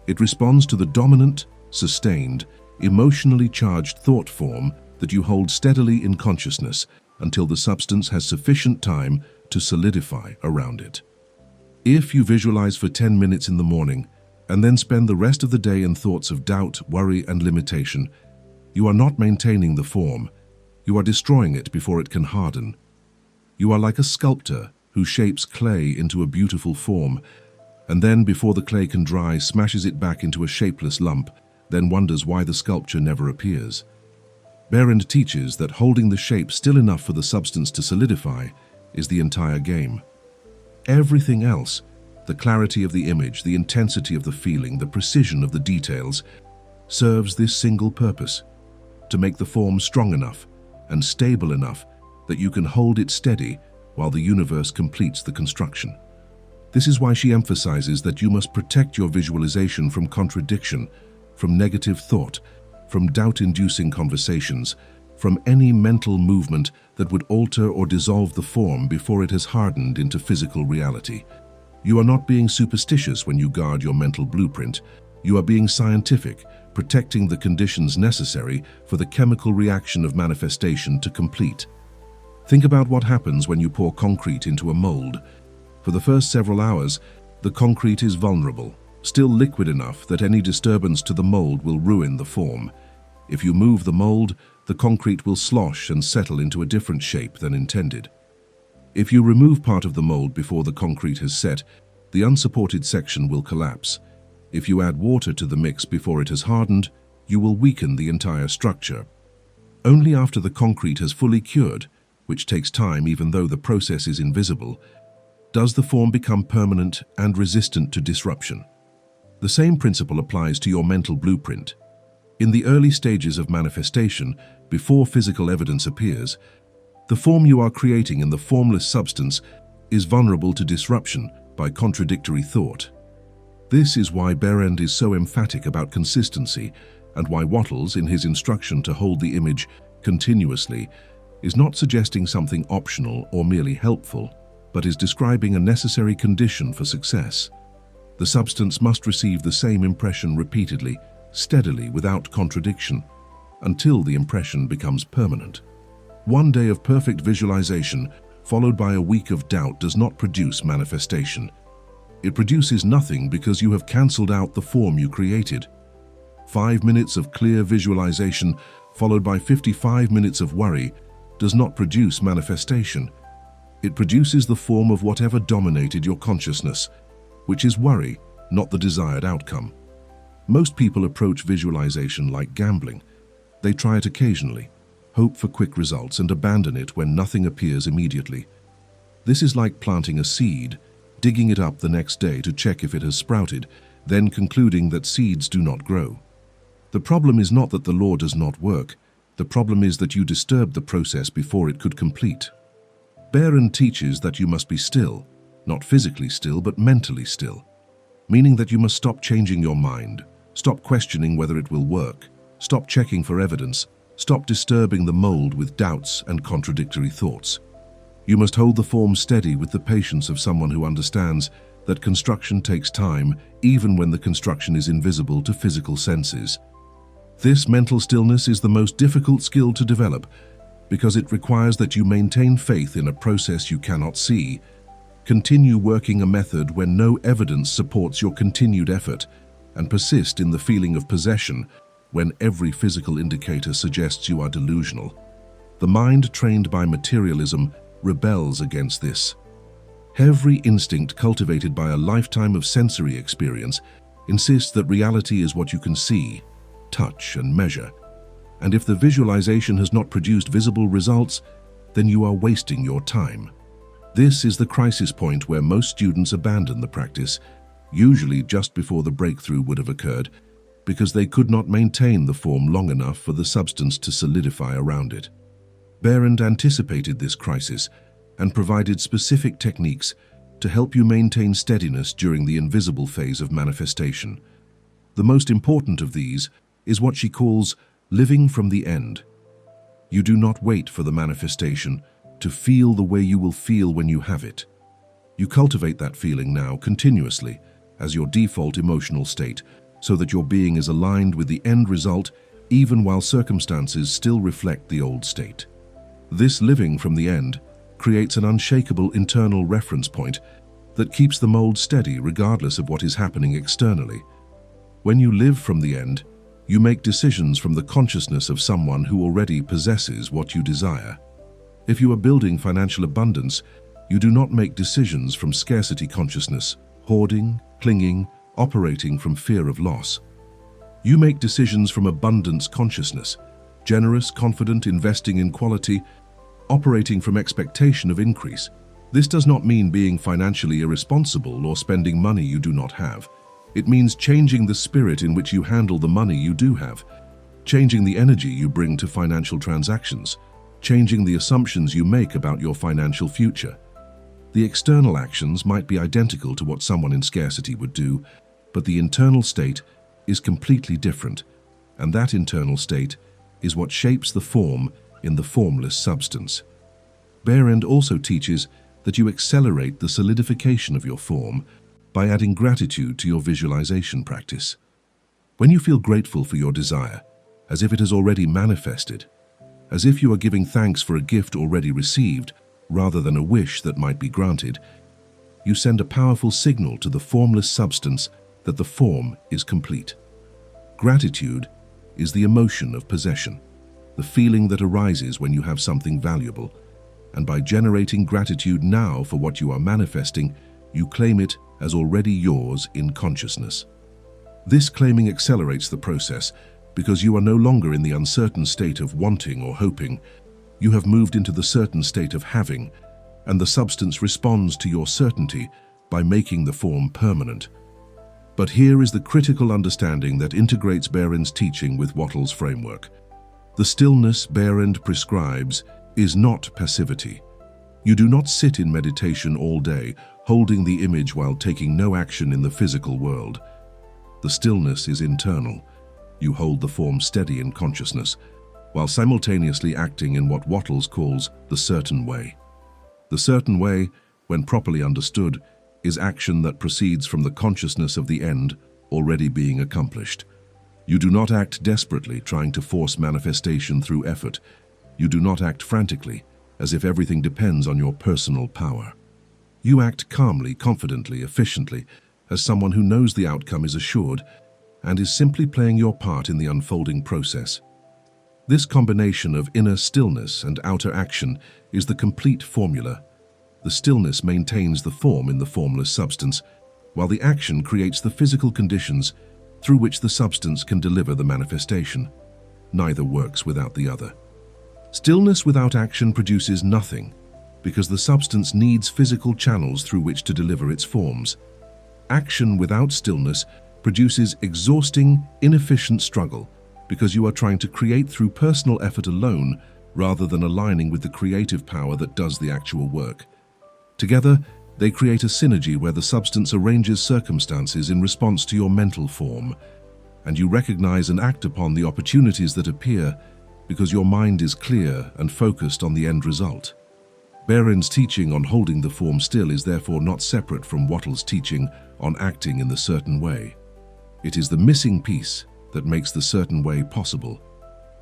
S1: It responds to the dominant, sustained, emotionally charged thought form that you hold steadily in consciousness until the substance has sufficient time to solidify around it. If you visualize for 10 minutes in the morning and then spend the rest of the day in thoughts of doubt, worry, and limitation, you are not maintaining the form. You are destroying it before it can harden. You are like a sculptor who shapes clay into a beautiful form, and then, before the clay can dry, smashes it back into a shapeless lump, then wonders why the sculpture never appears. Behrend teaches that holding the shape still enough for the substance to solidify is the entire game. Everything else, the clarity of the image, the intensity of the feeling, the precision of the details, serves this single purpose: to make the form strong enough and stable enough that you can hold it steady while the universe completes the construction. This is why she emphasizes that you must protect your visualization from contradiction, from negative thought, from doubt-inducing conversations, from any mental movement that would alter or dissolve the form before it has hardened into physical reality. You are not being superstitious when you guard your mental blueprint. You are being scientific, protecting the conditions necessary for the chemical reaction of manifestation to complete. Think about what happens when you pour concrete into a mold. For the first several hours, the concrete is vulnerable, still liquid enough that any disturbance to the mold will ruin the form. If you move the mold, the concrete will slosh and settle into a different shape than intended. If you remove part of the mold before the concrete has set, the unsupported section will collapse. If you add water to the mix before it has hardened, you will weaken the entire structure. Only after the concrete has fully cured, which takes time even though the process is invisible, does the form become permanent and resistant to disruption. The same principle applies to your mental blueprint. In the early stages of manifestation, before physical evidence appears, the form you are creating in the formless substance is vulnerable to disruption by contradictory thought. This is why Behrend is so emphatic about consistency, and why Wattles, in his instruction to hold the image continuously, is not suggesting something optional or merely helpful, but is describing a necessary condition for success. The substance must receive the same impression repeatedly, steadily, without contradiction, until the impression becomes permanent. One day of perfect visualization, followed by a week of doubt, does not produce manifestation. It produces nothing because you have cancelled out the form you created. 5 minutes of clear visualization, followed by 55 minutes of worry, does not produce manifestation. It produces the form of whatever dominated your consciousness, which is worry, not the desired outcome. Most people approach visualization like gambling. They try it occasionally, hope for quick results, and abandon it when nothing appears immediately. This is like planting a seed, digging it up the next day to check if it has sprouted, then concluding that seeds do not grow. The problem is not that the law does not work. The problem is that you disturbed the process before it could complete. Behrend teaches that you must be still, not physically still, but mentally still, meaning that you must stop changing your mind, stop questioning whether it will work, stop checking for evidence, stop disturbing the mold with doubts and contradictory thoughts. You must hold the form steady with the patience of someone who understands that construction takes time, even when the construction is invisible to physical senses. This mental stillness is the most difficult skill to develop because it requires that you maintain faith in a process you cannot see, continue working a method when no evidence supports your continued effort, and persist in the feeling of possession when every physical indicator suggests you are delusional. The mind trained by materialism rebels against this. Every instinct cultivated by a lifetime of sensory experience insists that reality is what you can see, touch, and measure. And if the visualization has not produced visible results, then you are wasting your time. This is the crisis point where most students abandon the practice, usually just before the breakthrough would have occurred, because they could not maintain the form long enough for the substance to solidify around it. Behrend anticipated this crisis and provided specific techniques to help you maintain steadiness during the invisible phase of manifestation. The most important of these is what she calls living from the end. You do not wait for the manifestation to feel the way you will feel when you have it. You cultivate that feeling now continuously as your default emotional state, so that your being is aligned with the end result even while circumstances still reflect the old state. This living from the end creates an unshakable internal reference point that keeps the mold steady regardless of what is happening externally. When you live from the end, you make decisions from the consciousness of someone who already possesses what you desire. If you are building financial abundance, you do not make decisions from scarcity consciousness, hoarding, clinging, operating from fear of loss. You make decisions from abundance consciousness, generous, confident, investing in quality, operating from expectation of increase. This does not mean being financially irresponsible or spending money you do not have. It means changing the spirit in which you handle the money you do have, changing the energy you bring to financial transactions, changing the assumptions you make about your financial future. The external actions might be identical to what someone in scarcity would do, but the internal state is completely different, and that internal state is what shapes the form in the formless substance. Behrend also teaches that you accelerate the solidification of your form by adding gratitude to your visualization practice. When you feel grateful for your desire, as if it has already manifested, as if you are giving thanks for a gift already received rather than a wish that might be granted, you send a powerful signal to the formless substance that the form is complete. Gratitude is the emotion of possession. the feeling that arises when you have something valuable. And by generating gratitude now for what you are manifesting, you claim it as already yours in consciousness. This claiming accelerates the process because you are no longer in the uncertain state of wanting or hoping. You have moved into the certain state of having, and the substance responds to your certainty by making the form permanent. But here is the critical understanding that integrates Behrend's teaching with Wattles' framework. The stillness Behrend prescribes is not passivity. You do not sit in meditation all day, holding the image while taking no action in the physical world. The stillness is internal. You hold the form steady in consciousness, while simultaneously acting in what Wattles calls the certain way. The certain way, when properly understood, is action that proceeds from the consciousness of the end already being accomplished. You do not act desperately, trying to force manifestation through effort. You do not act frantically, as if everything depends on your personal power. You act calmly, confidently, efficiently, as someone who knows the outcome is assured and is simply playing your part in the unfolding process. This combination of inner stillness and outer action is the complete formula. The stillness maintains the form in the formless substance, while the action creates the physical conditions through which the substance can deliver the manifestation. Neither works without the other. Stillness without action produces nothing, because the substance needs physical channels through which to deliver its forms. Action without stillness produces exhausting, inefficient struggle, because you are trying to create through personal effort alone rather than aligning with the creative power that does the actual work. Together, they create a synergy where the substance arranges circumstances in response to your mental form, and you recognize and act upon the opportunities that appear because your mind is clear and focused on the end result. Behrend's teaching on holding the form still is therefore not separate from Wattles' teaching on acting in the certain way. It is the missing piece that makes the certain way possible.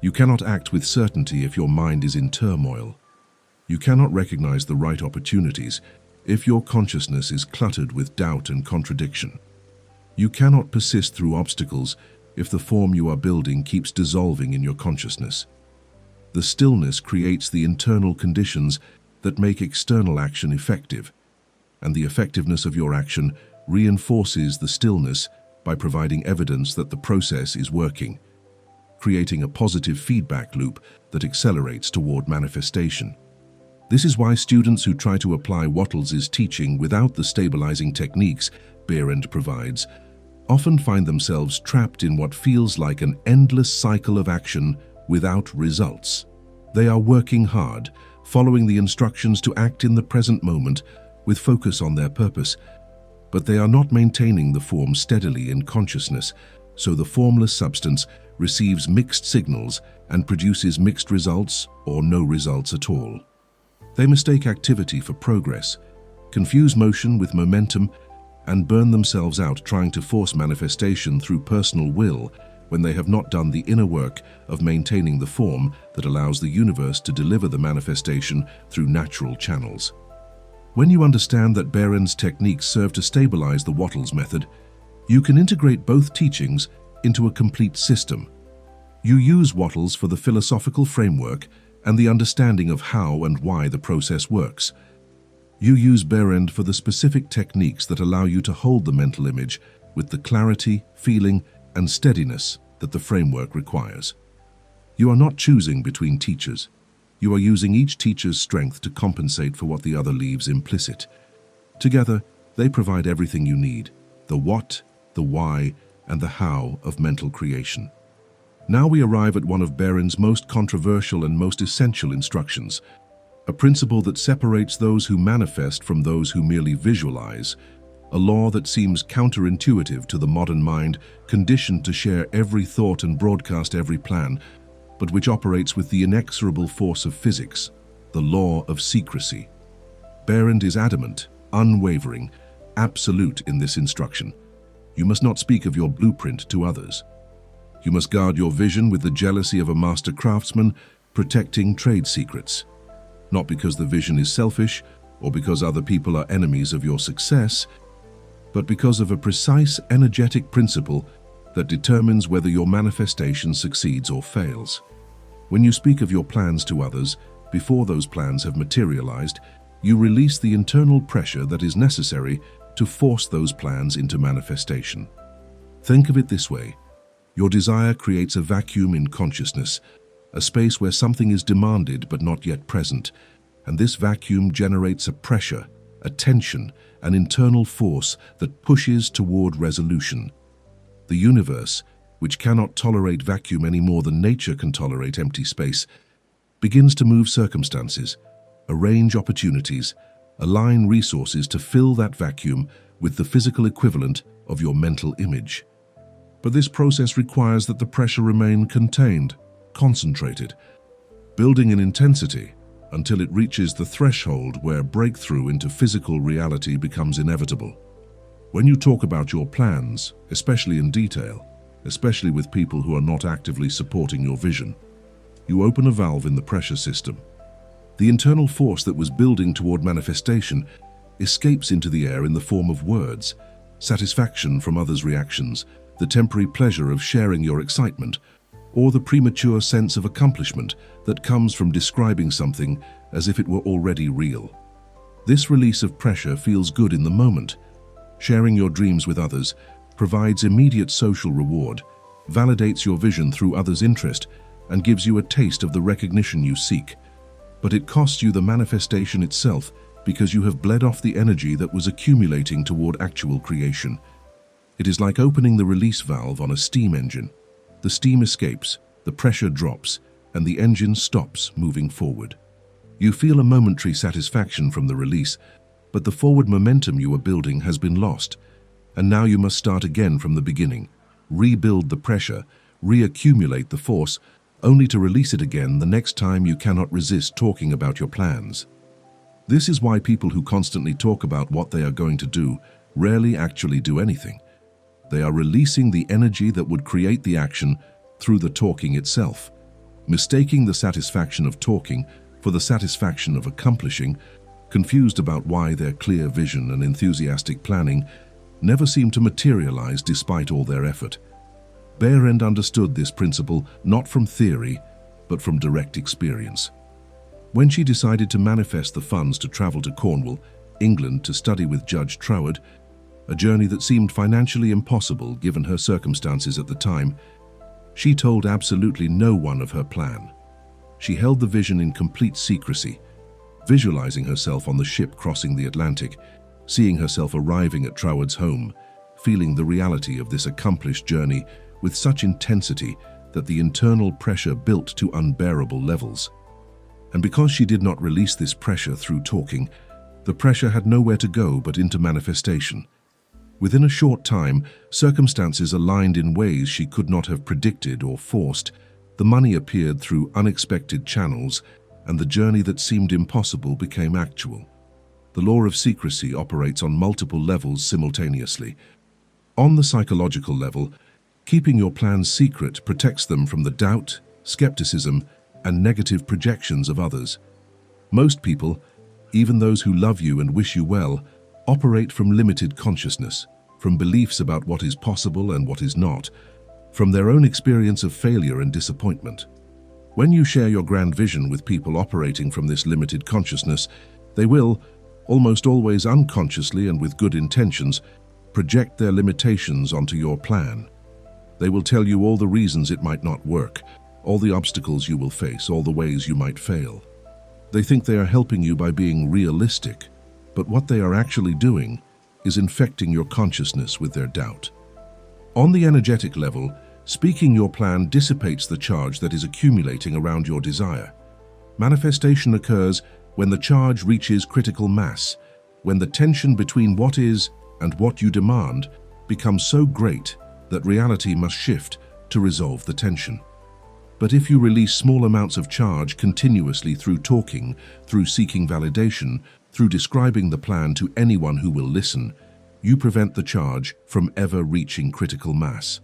S1: You cannot act with certainty if your mind is in turmoil. You cannot recognize the right opportunities if your consciousness is cluttered with doubt and contradiction. You cannot persist through obstacles if the form you are building keeps dissolving in your consciousness. The stillness creates the internal conditions that make external action effective, and the effectiveness of your action reinforces the stillness by providing evidence that the process is working, creating a positive feedback loop that accelerates toward manifestation. This is why students who try to apply Wattles' teaching without the stabilizing techniques Behrend provides often find themselves trapped in what feels like an endless cycle of action without results. They are working hard, following the instructions to act in the present moment with focus on their purpose, but they are not maintaining the form steadily in consciousness, so the formless substance receives mixed signals and produces mixed results or no results at all. They mistake activity for progress, confuse motion with momentum, and burn themselves out trying to force manifestation through personal will when they have not done the inner work of maintaining the form that allows the universe to deliver the manifestation through natural channels. When you understand that Behrend's techniques serve to stabilize the Wattles method, you can integrate both teachings into a complete system. You use Wattles for the philosophical framework and the understanding of how and why the process works. You use Behrend for the specific techniques that allow you to hold the mental image with the clarity, feeling, and steadiness that the framework requires. You are not choosing between teachers. You are using each teacher's strength to compensate for what the other leaves implicit. Together, they provide everything you need: the what, the why, and the how of mental creation. Now we arrive at one of Behrend's most controversial and most essential instructions, a principle that separates those who manifest from those who merely visualize, a law that seems counterintuitive to the modern mind, conditioned to share every thought and broadcast every plan, but which operates with the inexorable force of physics, the law of secrecy. Behrend is adamant, unwavering, absolute in this instruction. You must not speak of your blueprint to others. You must guard your vision with the jealousy of a master craftsman, protecting trade secrets. Not because the vision is selfish or because other people are enemies of your success, but because of a precise energetic principle that determines whether your manifestation succeeds or fails. When you speak of your plans to others, before those plans have materialized, you release the internal pressure that is necessary to force those plans into manifestation. Think of it this way. Your desire creates a vacuum in consciousness, a space where something is demanded but not yet present, and this vacuum generates a pressure, a tension, an internal force that pushes toward resolution. The universe, which cannot tolerate vacuum any more than nature can tolerate empty space, begins to move circumstances, arrange opportunities, align resources to fill that vacuum with the physical equivalent of your mental image. But this process requires that the pressure remain contained, concentrated, building in intensity until it reaches the threshold where breakthrough into physical reality becomes inevitable. When you talk about your plans, especially in detail, especially with people who are not actively supporting your vision, you open a valve in the pressure system. The internal force that was building toward manifestation escapes into the air in the form of words, satisfaction from others' reactions, the temporary pleasure of sharing your excitement, or the premature sense of accomplishment that comes from describing something as if it were already real. This release of pressure feels good in the moment. Sharing your dreams with others provides immediate social reward, validates your vision through others' interest, and gives you a taste of the recognition you seek. But it costs you the manifestation itself because you have bled off the energy that was accumulating toward actual creation. It is like opening the release valve on a steam engine. The steam escapes, the pressure drops, and the engine stops moving forward. You feel a momentary satisfaction from the release, but the forward momentum you were building has been lost, and now you must start again from the beginning, rebuild the pressure, reaccumulate the force, only to release it again the next time you cannot resist talking about your plans. This is why people who constantly talk about what they are going to do rarely actually do anything. They are releasing the energy that would create the action through the talking itself, mistaking the satisfaction of talking for the satisfaction of accomplishing, confused about why their clear vision and enthusiastic planning never seem to materialize despite all their effort. Behrend understood this principle not from theory, but from direct experience. When she decided to manifest the funds to travel to Cornwall, England, to study with Judge Troward, a journey that seemed financially impossible given her circumstances at the time, she told absolutely no one of her plan. She held the vision in complete secrecy, visualizing herself on the ship crossing the Atlantic, seeing herself arriving at Troward's home, feeling the reality of this accomplished journey with such intensity that the internal pressure built to unbearable levels. And because she did not release this pressure through talking, the pressure had nowhere to go but into manifestation. Within a short time, circumstances aligned in ways she could not have predicted or forced. The money appeared through unexpected channels, and the journey that seemed impossible became actual. The law of secrecy operates on multiple levels simultaneously. On the psychological level, keeping your plans secret protects them from the doubt, skepticism, and negative projections of others. Most people, even those who love you and wish you well, operate from limited consciousness, from beliefs about what is possible and what is not, from their own experience of failure and disappointment. When you share your grand vision with people operating from this limited consciousness, they will, almost always unconsciously and with good intentions, project their limitations onto your plan. They will tell you all the reasons it might not work, all the obstacles you will face, all the ways you might fail. They think they are helping you by being realistic, but what they are actually doing is infecting your consciousness with their doubt. On the energetic level, speaking your plan dissipates the charge that is accumulating around your desire. Manifestation occurs when the charge reaches critical mass, when the tension between what is and what you demand becomes so great that reality must shift to resolve the tension. But if you release small amounts of charge continuously through talking, through seeking validation, through describing the plan to anyone who will listen, you prevent the charge from ever reaching critical mass.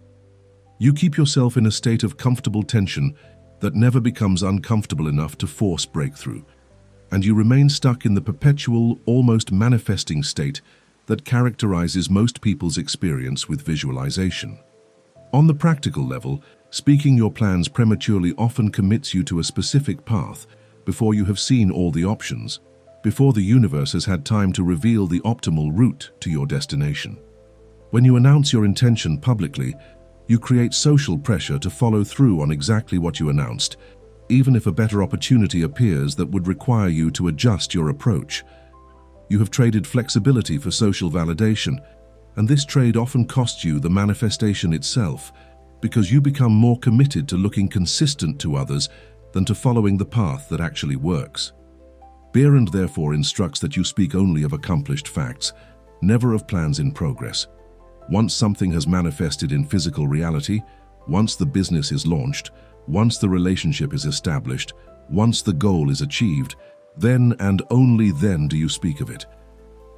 S1: You keep yourself in a state of comfortable tension that never becomes uncomfortable enough to force breakthrough, and you remain stuck in the perpetual, almost manifesting state that characterizes most people's experience with visualization. On the practical level, Speaking your plans prematurely often commits you to a specific path before you have seen all the options, before the universe has had time to reveal the optimal route to your destination. When you announce your intention publicly, you create social pressure to follow through on exactly what you announced, even if a better opportunity appears that would require you to adjust your approach. You have traded flexibility for social validation, and this trade often costs you the manifestation itself, because you become more committed to looking consistent to others than to following the path that actually works. Behrend therefore instructs that you speak only of accomplished facts, never of plans in progress. Once something has manifested in physical reality, once the business is launched, once the relationship is established, once the goal is achieved, then and only then do you speak of it.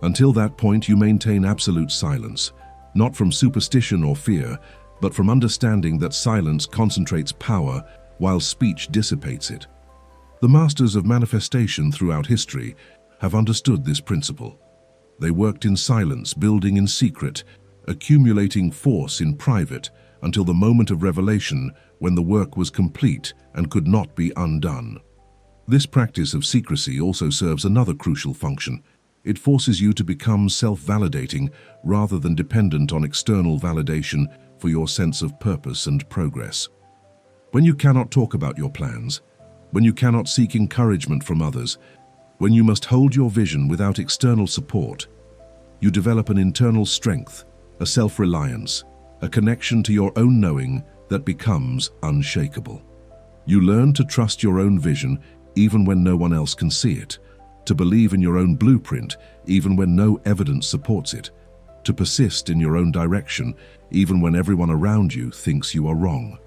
S1: Until that point, you maintain absolute silence, not from superstition or fear, but from understanding that silence concentrates power while speech dissipates it. The masters of manifestation throughout history have understood this principle. They worked in silence, building in secret, accumulating force in private until the moment of revelation when the work was complete and could not be undone. This practice of secrecy also serves another crucial function. It forces you to become self-validating rather than dependent on external validation for your sense of purpose and progress. When you cannot talk about your plans, when you cannot seek encouragement from others, when you must hold your vision without external support, you develop an internal strength, a self-reliance, a connection to your own knowing that becomes unshakable. You learn to trust your own vision even when no one else can see it, to believe in your own blueprint even when no evidence supports it, to persist in your own direction even when everyone around you thinks you are wrong.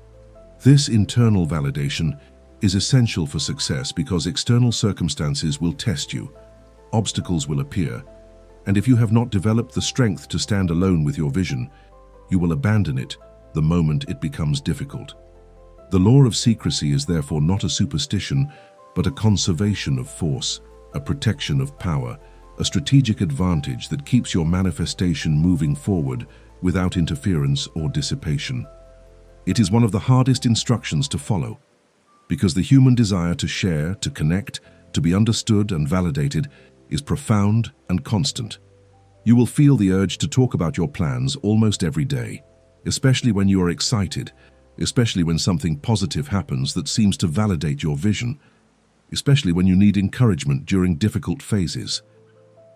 S1: This internal validation is essential for success because external circumstances will test you, obstacles will appear, and if you have not developed the strength to stand alone with your vision, you will abandon it the moment it becomes difficult. The law of secrecy is therefore not a superstition, but a conservation of force, a protection of power, a strategic advantage that keeps your manifestation moving forward without interference or dissipation. It is one of the hardest instructions to follow, because the human desire to share, to connect, to be understood and validated is profound and constant. You will feel the urge to talk about your plans almost every day, especially when you are excited, especially when something positive happens that seems to validate your vision, especially when you need encouragement during difficult phases.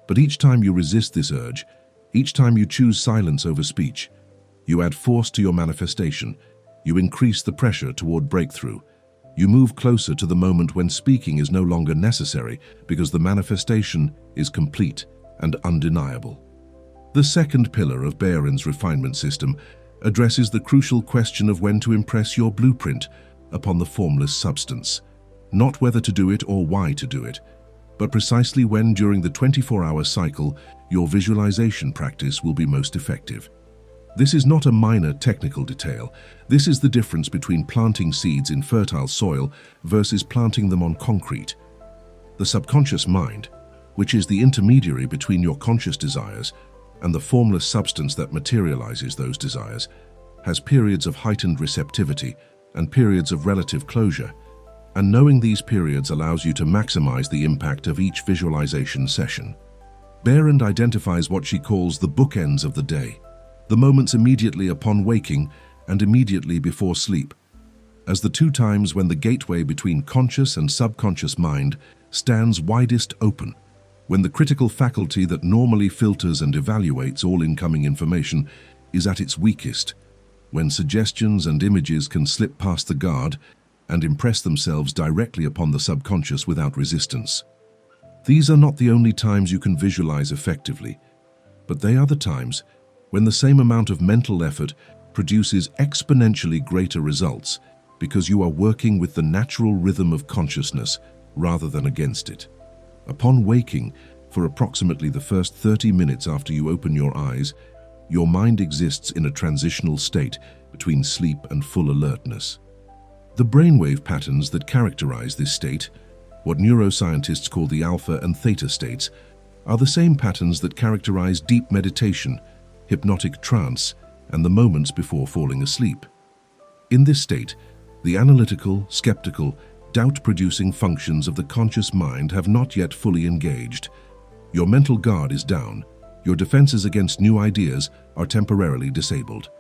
S1: But each time you resist this urge, each time you choose silence over speech, you add force to your manifestation, you increase the pressure toward breakthrough. You move closer to the moment when speaking is no longer necessary because the manifestation is complete and undeniable. The second pillar of Behrend's refinement system addresses the crucial question of when to impress your blueprint upon the formless substance. Not whether to do it or why to do it, but precisely when during the 24-hour cycle your visualization practice will be most effective. This is not a minor technical detail. This is the difference between planting seeds in fertile soil versus planting them on concrete. The subconscious mind, which is the intermediary between your conscious desires and the formless substance that materializes those desires, has periods of heightened receptivity and periods of relative closure, and knowing these periods allows you to maximize the impact of each visualization session. Behrend identifies what she calls the bookends of the day, the moments immediately upon waking and immediately before sleep, as the two times when the gateway between conscious and subconscious mind stands widest open, when the critical faculty that normally filters and evaluates all incoming information is at its weakest, when suggestions and images can slip past the guard and impress themselves directly upon the subconscious without resistance. These are not the only times you can visualize effectively, but they are the times when the same amount of mental effort produces exponentially greater results because you are working with the natural rhythm of consciousness rather than against it. Upon waking, for approximately the first 30 minutes after you open your eyes, your mind exists in a transitional state between sleep and full alertness. The brainwave patterns that characterize this state, what neuroscientists call the alpha and theta states, are the same patterns that characterize deep meditation, hypnotic trance, and the moments before falling asleep. In this state, the analytical, skeptical, doubt-producing functions of the conscious mind have not yet fully engaged. Your mental guard is down. Your defenses against new ideas are temporarily disabled.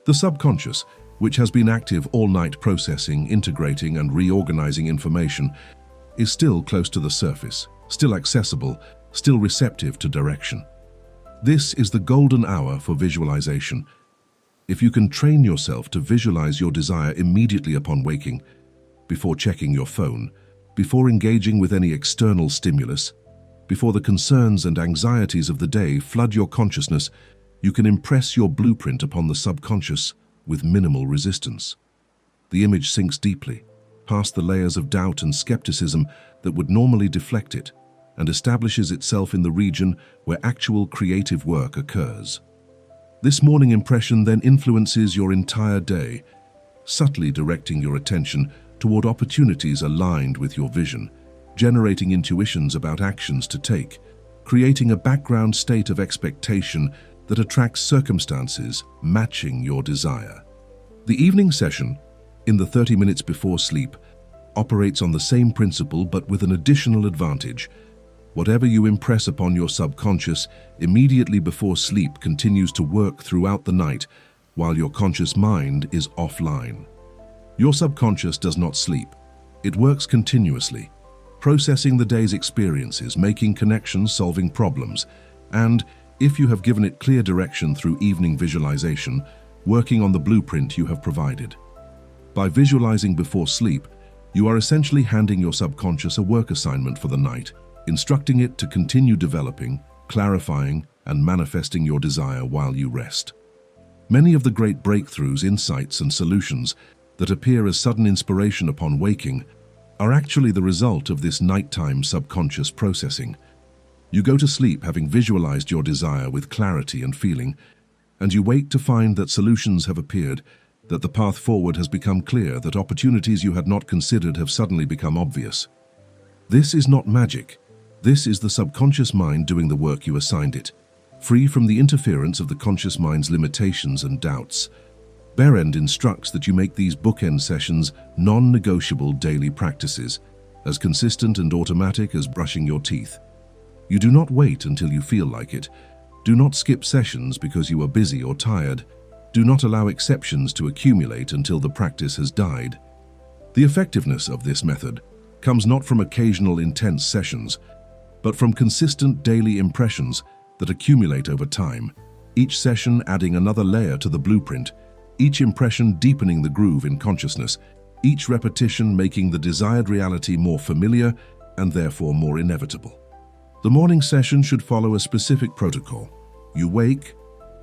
S1: The subconscious, which has been active all night processing, integrating, and reorganizing information, is still close to the surface, still accessible, still receptive to direction. This is the golden hour for visualization. If you can train yourself to visualize your desire immediately upon waking, before checking your phone, before engaging with any external stimulus, before the concerns and anxieties of the day flood your consciousness, you can impress your blueprint upon the subconscious with minimal resistance. The image sinks deeply, past the layers of doubt and skepticism that would normally deflect it, and establishes itself in the region where actual creative work occurs. This morning impression then influences your entire day, subtly directing your attention toward opportunities aligned with your vision, generating intuitions about actions to take, creating a background state of expectation that attracts circumstances matching your desire. The evening session, in the 30 minutes before sleep, operates on the same principle but with an additional advantage. Whatever you impress upon your subconscious immediately before sleep continues to work throughout the night while your conscious mind is offline. Your subconscious does not sleep. It works continuously, processing the day's experiences, making connections, solving problems, and, if you have given it clear direction through evening visualization, working on the blueprint you have provided. By visualizing before sleep, you are essentially handing your subconscious a work assignment for the night, instructing it to continue developing, clarifying, and manifesting your desire while you rest. Many of the great breakthroughs, insights, and solutions that appear as sudden inspiration upon waking are actually the result of this nighttime subconscious processing. You go to sleep having visualized your desire with clarity and feeling, and you wake to find that solutions have appeared, that the path forward has become clear, that opportunities you had not considered have suddenly become obvious. This is not magic. This is the subconscious mind doing the work you assigned it, free from the interference of the conscious mind's limitations and doubts. Behrend instructs that you make these bookend sessions non-negotiable daily practices, as consistent and automatic as brushing your teeth. You do not wait until you feel like it. Do not skip sessions because you are busy or tired. Do not allow exceptions to accumulate until the practice has died. The effectiveness of this method comes not from occasional intense sessions, but from consistent daily impressions that accumulate over time, each session adding another layer to the blueprint, each impression deepening the groove in consciousness, each repetition making the desired reality more familiar and therefore more inevitable. The morning session should follow a specific protocol. You wake,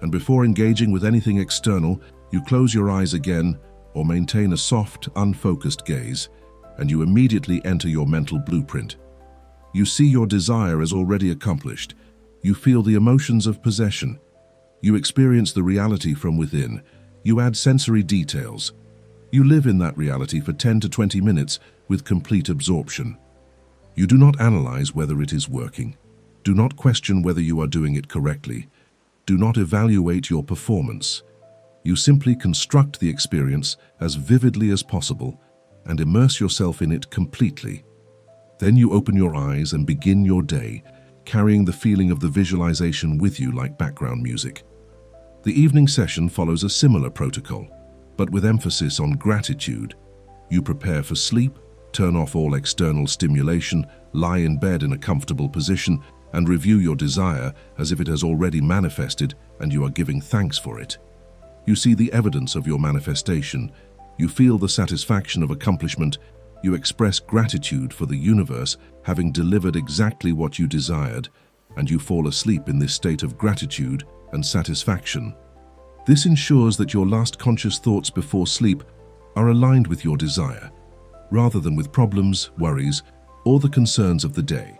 S1: and before engaging with anything external, you close your eyes again or maintain a soft, unfocused gaze, and you immediately enter your mental blueprint. You see your desire as already accomplished. You feel the emotions of possession. You experience the reality from within. You add sensory details. You live in that reality for 10 to 20 minutes with complete absorption. You do not analyze whether it is working. Do not question whether you are doing it correctly. Do not evaluate your performance. You simply construct the experience as vividly as possible and immerse yourself in it completely. Then you open your eyes and begin your day, carrying the feeling of the visualization with you like background music. The evening session follows a similar protocol, but with emphasis on gratitude. You prepare for sleep, turn off all external stimulation, lie in bed in a comfortable position, and review your desire as if it has already manifested and you are giving thanks for it. You see the evidence of your manifestation. You feel the satisfaction of accomplishment. You express gratitude for the universe having delivered exactly what you desired, and you fall asleep in this state of gratitude and satisfaction. This ensures that your last conscious thoughts before sleep are aligned with your desire, rather than with problems, worries, or the concerns of the day,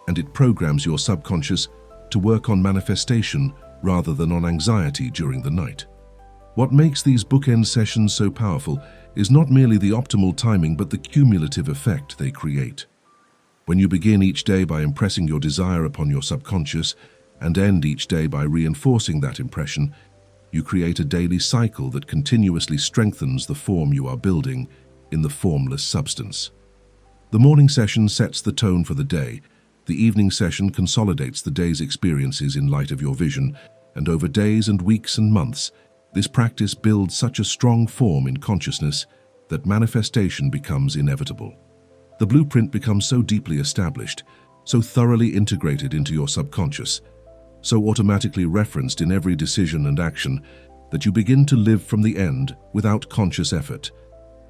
S1: and it programs your subconscious to work on manifestation rather than on anxiety during the night. What makes these bookend sessions so powerful is not merely the optimal timing but the cumulative effect they create. When you begin each day by impressing your desire upon your subconscious and end each day by reinforcing that impression, You create a daily cycle that continuously strengthens the form you are building in the formless substance. The morning session sets the tone for the day. The evening session consolidates the day's experiences in light of your vision, and over days and weeks and months, this practice builds such a strong form in consciousness that manifestation becomes inevitable. The blueprint becomes so deeply established, so thoroughly integrated into your subconscious, so automatically referenced in every decision and action, that you begin to live from the end without conscious effort,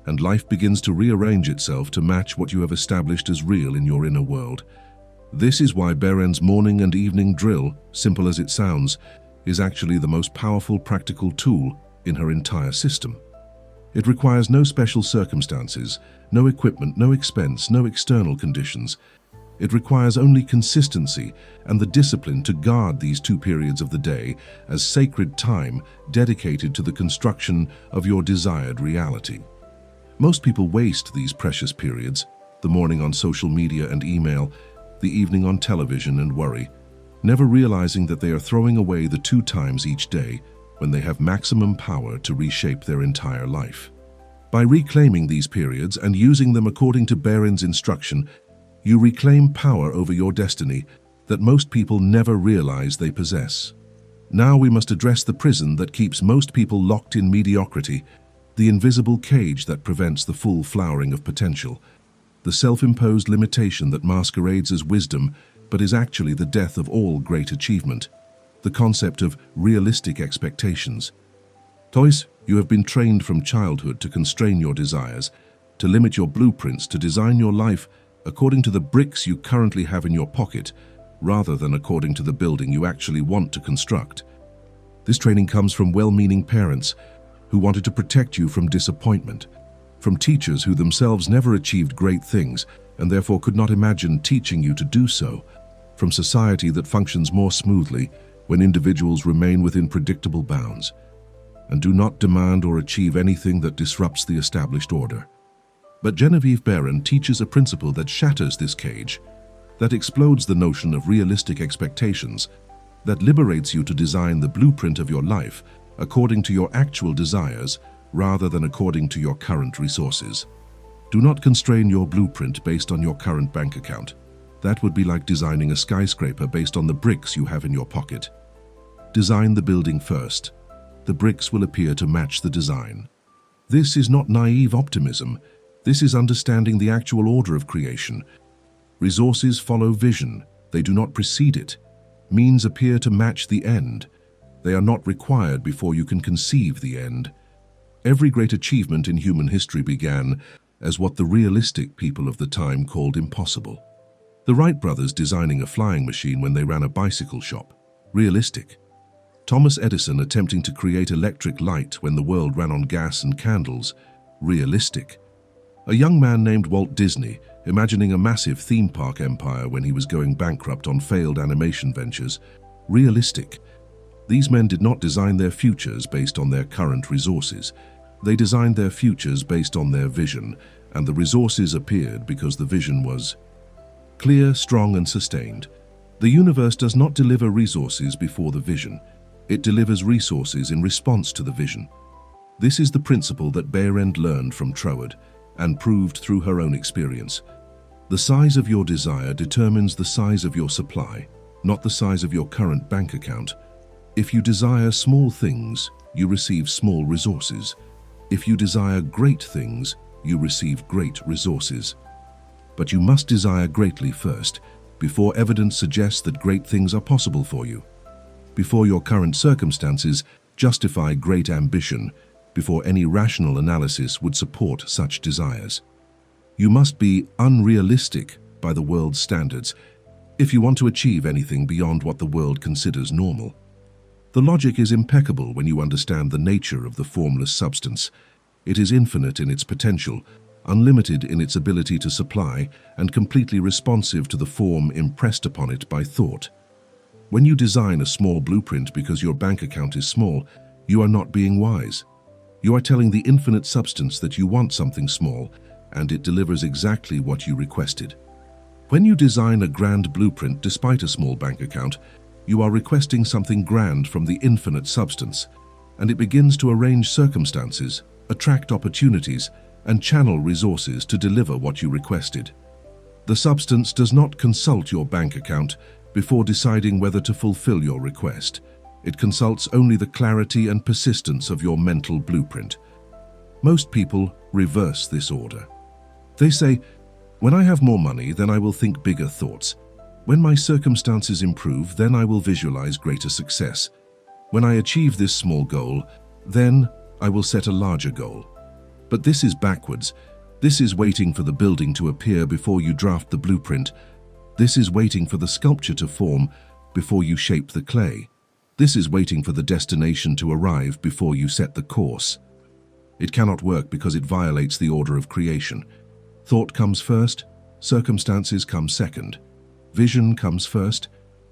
S1: and life begins to rearrange itself to match what you have established as real in your inner world. This is why Behrend's morning and evening drill, simple as it sounds, is actually the most powerful practical tool in her entire system. It requires no special circumstances, no equipment, no expense, no external conditions. It requires only consistency and the discipline to guard these 2 periods of the day as sacred time dedicated to the construction of your desired reality. Most people waste these precious periods, the morning on social media and email, the evening on television and worry, never realizing that they are throwing away the 2 times each day when they have maximum power to reshape their entire life. By reclaiming these periods and using them according to Behrend's instruction, you reclaim power over your destiny that most people never realize they possess. Now we must address the prison that keeps most people locked in mediocrity, the invisible cage that prevents the full flowering of potential, the self-imposed limitation that masquerades as wisdom but is actually the death of all great achievement, the concept of realistic expectations. Toys, you have been trained from childhood to constrain your desires, to limit your blueprints, to design your life according to the bricks you currently have in your pocket, rather than according to the building you actually want to construct. This training comes from well-meaning parents who wanted to protect you from disappointment, from teachers who themselves never achieved great things and therefore could not imagine teaching you to do so, from society that functions more smoothly when individuals remain within predictable bounds and do not demand or achieve anything that disrupts the established order. But Genevieve Behrend teaches a principle that shatters this cage, that explodes the notion of realistic expectations, that liberates you to design the blueprint of your life according to your actual desires rather than according to your current resources. Do not constrain your blueprint based on your current bank account. That would be like designing a skyscraper based on the bricks you have in your pocket. Design the building first. The bricks will appear to match the design. This is not naive optimism. This is understanding the actual order of creation. Resources follow vision. They do not precede it. Means appear to match the end. They are not required before you can conceive the end. Every great achievement in human history began as what the realistic people of the time called impossible. The Wright brothers designing a flying machine when they ran a bicycle shop. Realistic. Thomas Edison attempting to create electric light when the world ran on gas and candles. Realistic. A young man named Walt Disney imagining a massive theme park empire when he was going bankrupt on failed animation ventures. Realistic. These men did not design their futures based on their current resources. They designed their futures based on their vision, and the resources appeared because the vision was clear, strong, and sustained. The universe does not deliver resources before the vision. It delivers resources in response to the vision. This is the principle that Behrend learned from Troward and proved through her own experience. The size of your desire determines the size of your supply, not the size of your current bank account. If you desire small things, you receive small resources. If you desire great things, you receive great resources. But you must desire greatly first, before evidence suggests that great things are possible for you. Before your current circumstances justify great ambition, before any rational analysis would support such desires. You must be unrealistic by the world's standards if you want to achieve anything beyond what the world considers normal. The logic is impeccable when you understand the nature of the formless substance. It is infinite in its potential, unlimited in its ability to supply, and completely responsive to the form impressed upon it by thought. When you design a small blueprint because your bank account is small, you are not being wise. You are telling the infinite substance that you want something small, and it delivers exactly what you requested. When you design a grand blueprint despite a small bank account, you are requesting something grand from the infinite substance. and it begins to arrange circumstances, attract opportunities, and channel resources to deliver what you requested. The substance does not consult your bank account before deciding whether to fulfill your request. It consults only the clarity and persistence of your mental blueprint. Most people reverse this order. They say, when I have more money, then I will think bigger thoughts. When my circumstances improve, then I will visualize greater success. When I achieve this small goal, then I will set a larger goal. But this is backwards. This is waiting for the building to appear before you draft the blueprint. This is waiting for the sculpture to form before you shape the clay. This is waiting for the destination to arrive before you set the course. It cannot work because it violates the order of creation. Thought comes first, circumstances come second. Vision comes first,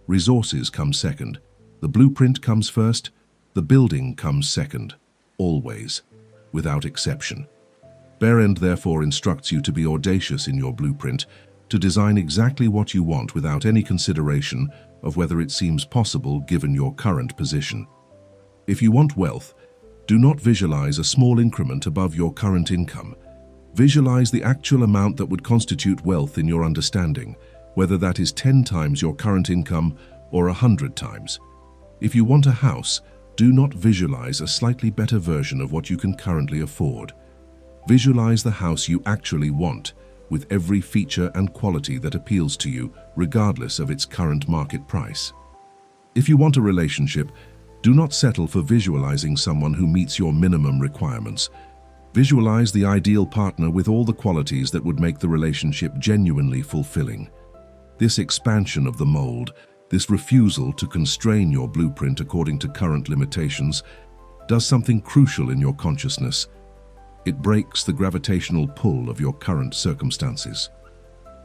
S1: resources come second. The blueprint comes first, the building comes second. Always, without exception. Behrend therefore instructs you to be audacious in your blueprint, to design exactly what you want without any consideration of whether it seems possible given your current position. If you want wealth, do not visualize a small increment above your current income. Visualize the actual amount that would constitute wealth in your understanding, whether that is 10 times your current income or 100 times. If you want a house, do not visualize a slightly better version of what you can currently afford. Visualize the house you actually want, with every feature and quality that appeals to you, regardless of its current market price. If you want a relationship, do not settle for visualizing someone who meets your minimum requirements. Visualize the ideal partner with all the qualities that would make the relationship genuinely fulfilling. This expansion of the mold, this refusal to constrain your blueprint according to current limitations, does something crucial in your consciousness. It breaks the gravitational pull of your current circumstances.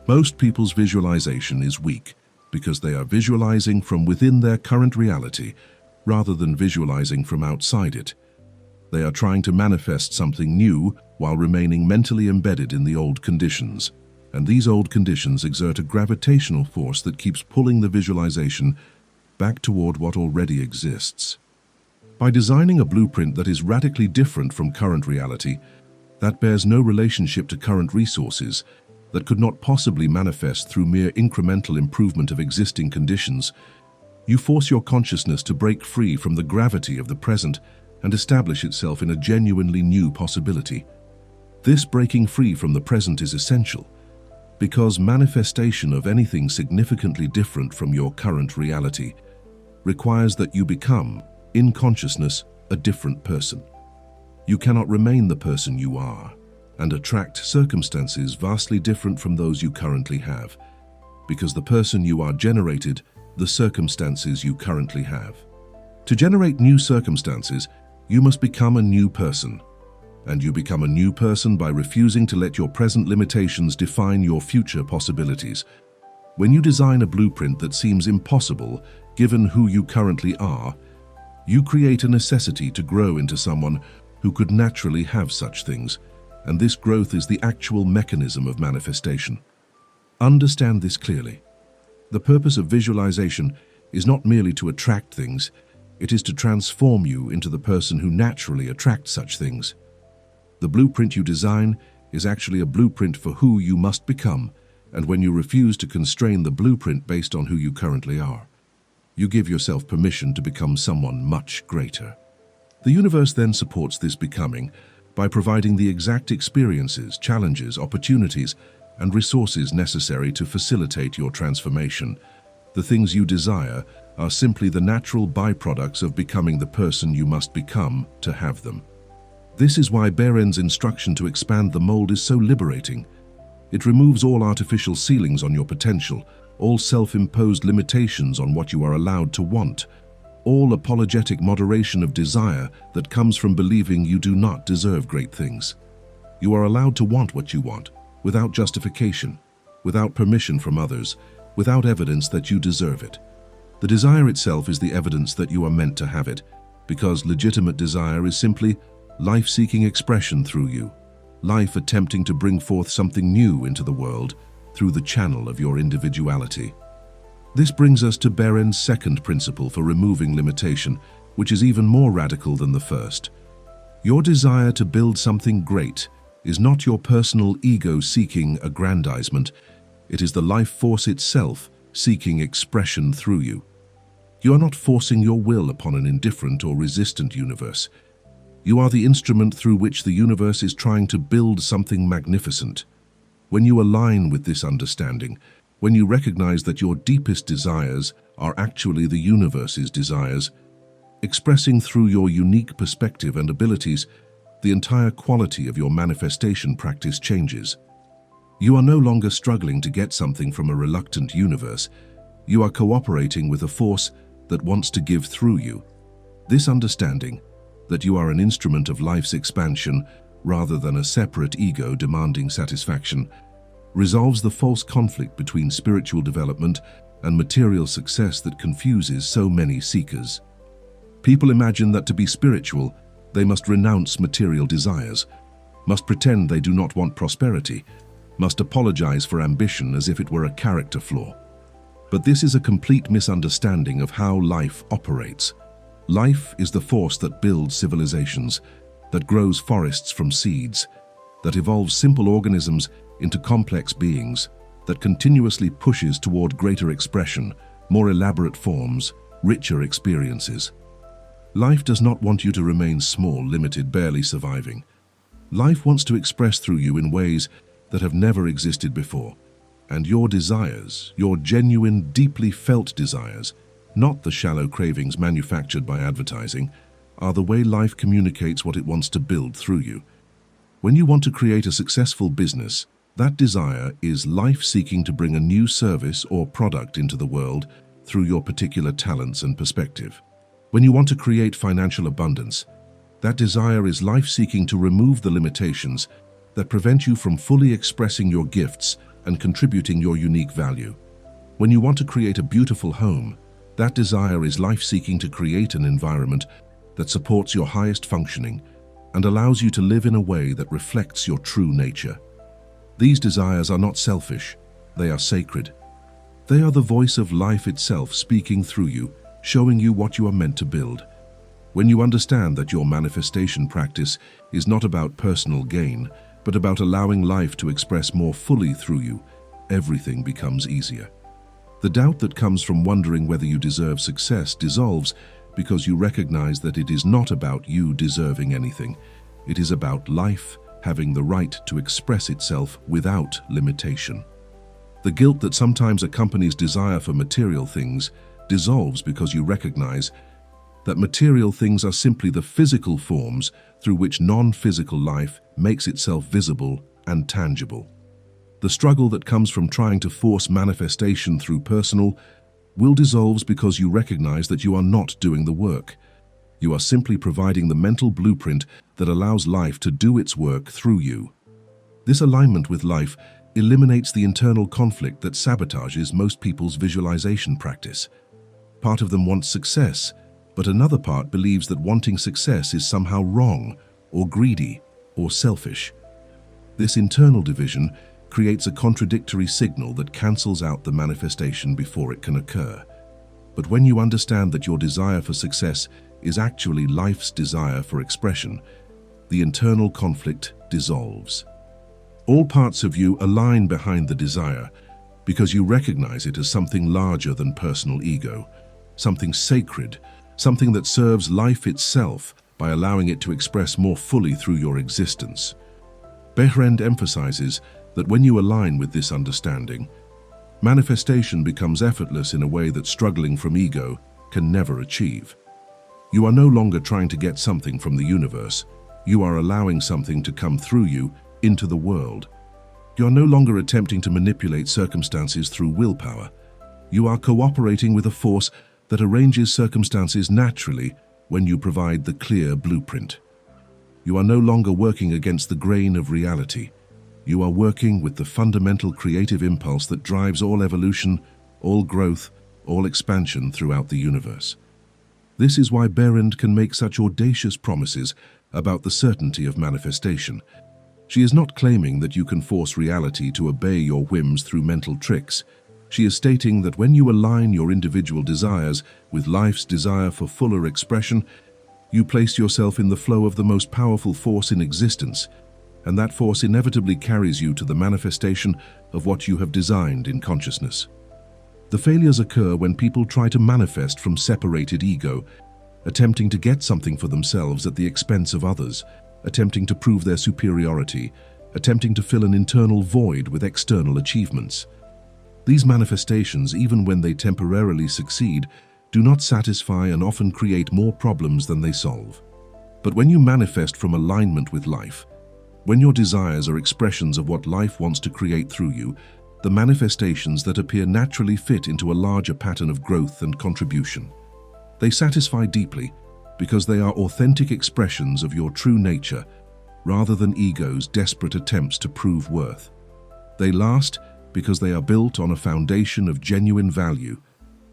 S1: Most people's visualization is weak because they are visualizing from within their current reality rather than visualizing from outside it. They are trying to manifest something new while remaining mentally embedded in the old conditions. And these old conditions exert a gravitational force that keeps pulling the visualization back toward what already exists. By designing a blueprint that is radically different from current reality, that bears no relationship to current resources, that could not possibly manifest through mere incremental improvement of existing conditions, you force your consciousness to break free from the gravity of the present and establish itself in a genuinely new possibility. This breaking free from the present is essential, because manifestation of anything significantly different from your current reality requires that you become, in consciousness, a different person. You cannot remain the person you are and attract circumstances vastly different from those you currently have, because the person you are generated the circumstances you currently have. To generate new circumstances, you must become a new person. And you become a new person by refusing to let your present limitations define your future possibilities. When you design a blueprint that seems impossible, given who you currently are, you create a necessity to grow into someone who could naturally have such things, and this growth is the actual mechanism of manifestation. Understand this clearly. The purpose of visualization is not merely to attract things, it is to transform you into the person who naturally attracts such things. The blueprint you design is actually a blueprint for who you must become, and when you refuse to constrain the blueprint based on who you currently are, you give yourself permission to become someone much greater. The universe then supports this becoming by providing the exact experiences, challenges, opportunities, and resources necessary to facilitate your transformation. The things you desire are simply the natural byproducts of becoming the person you must become to have them. This is why Behrend's instruction to expand the mold is so liberating. It removes all artificial ceilings on your potential, all self-imposed limitations on what you are allowed to want, all apologetic moderation of desire that comes from believing you do not deserve great things. You are allowed to want what you want, without justification, without permission from others, without evidence that you deserve it. The desire itself is the evidence that you are meant to have it, because legitimate desire is simply life-seeking expression through you, life attempting to bring forth something new into the world through the channel of your individuality. This brings us to Behrend's second principle for removing limitation, which is even more radical than the first. Your desire to build something great is not your personal ego seeking aggrandizement. It is the life force itself seeking expression through you. You are not forcing your will upon an indifferent or resistant universe. You are the instrument through which the universe is trying to build something magnificent. When you align with this understanding, when you recognize that your deepest desires are actually the universe's desires, expressing through your unique perspective and abilities, the entire quality of your manifestation practice changes. You are no longer struggling to get something from a reluctant universe. You are cooperating with a force that wants to give through you. This understanding, that you are an instrument of life's expansion rather than a separate ego demanding satisfaction, resolves the false conflict between spiritual development and material success that confuses so many seekers. People imagine that to be spiritual, they must renounce material desires, must pretend they do not want prosperity, must apologize for ambition as if it were a character flaw. But this is a complete misunderstanding of how life operates. Life is the force that builds civilizations, that grows forests from seeds, that evolves simple organisms into complex beings, that continuously pushes toward greater expression, more elaborate forms, richer experiences. Life does not want you to remain small, limited, barely surviving. Life wants to express through you in ways that have never existed before. And your desires, your genuine, deeply felt desires, not the shallow cravings manufactured by advertising, are the way life communicates what it wants to build through you. When you want to create a successful business, that desire is life seeking to bring a new service or product into the world through your particular talents and perspective. When you want to create financial abundance, that desire is life seeking to remove the limitations that prevent you from fully expressing your gifts and contributing your unique value. When you want to create a beautiful home, that desire is life seeking to create an environment that supports your highest functioning and allows you to live in a way that reflects your true nature. These desires are not selfish, they are sacred. They are the voice of life itself speaking through you, showing you what you are meant to build. When you understand that your manifestation practice is not about personal gain, but about allowing life to express more fully through you, everything becomes easier. The doubt that comes from wondering whether you deserve success dissolves because you recognize that it is not about you deserving anything. It is about life having the right to express itself without limitation. The guilt that sometimes accompanies desire for material things dissolves because you recognize that material things are simply the physical forms through which non-physical life makes itself visible and tangible. The struggle that comes from trying to force manifestation through personal will dissolve because you recognize that you are not doing the work. You are simply providing the mental blueprint that allows life to do its work through you. This alignment with life eliminates the internal conflict that sabotages most people's visualization practice. Part of them wants success, but another part believes that wanting success is somehow wrong, or greedy, or selfish. This internal division creates a contradictory signal that cancels out the manifestation before it can occur. But when you understand that your desire for success is actually life's desire for expression, the internal conflict dissolves. All parts of you align behind the desire because you recognize it as something larger than personal ego, something sacred, something that serves life itself by allowing it to express more fully through your existence. Behrend emphasizes that when you align with this understanding, manifestation becomes effortless in a way that struggling from ego can never achieve. You are no longer trying to get something from the universe. You are allowing something to come through you into the world. You are no longer attempting to manipulate circumstances through willpower. You are cooperating with a force that arranges circumstances naturally when you provide the clear blueprint. You are no longer working against the grain of reality. You are working with the fundamental creative impulse that drives all evolution, all growth, all expansion throughout the universe. This is why Behrend can make such audacious promises about the certainty of manifestation. She is not claiming that you can force reality to obey your whims through mental tricks. She is stating that when you align your individual desires with life's desire for fuller expression, you place yourself in the flow of the most powerful force in existence, and that force inevitably carries you to the manifestation of what you have designed in consciousness. The failures occur when people try to manifest from separated ego, attempting to get something for themselves at the expense of others, attempting to prove their superiority, attempting to fill an internal void with external achievements. These manifestations, even when they temporarily succeed, do not satisfy and often create more problems than they solve. But when you manifest from alignment with life, when your desires are expressions of what life wants to create through you, the manifestations that appear naturally fit into a larger pattern of growth and contribution. They satisfy deeply because they are authentic expressions of your true nature, rather than ego's desperate attempts to prove worth. They last because they are built on a foundation of genuine value,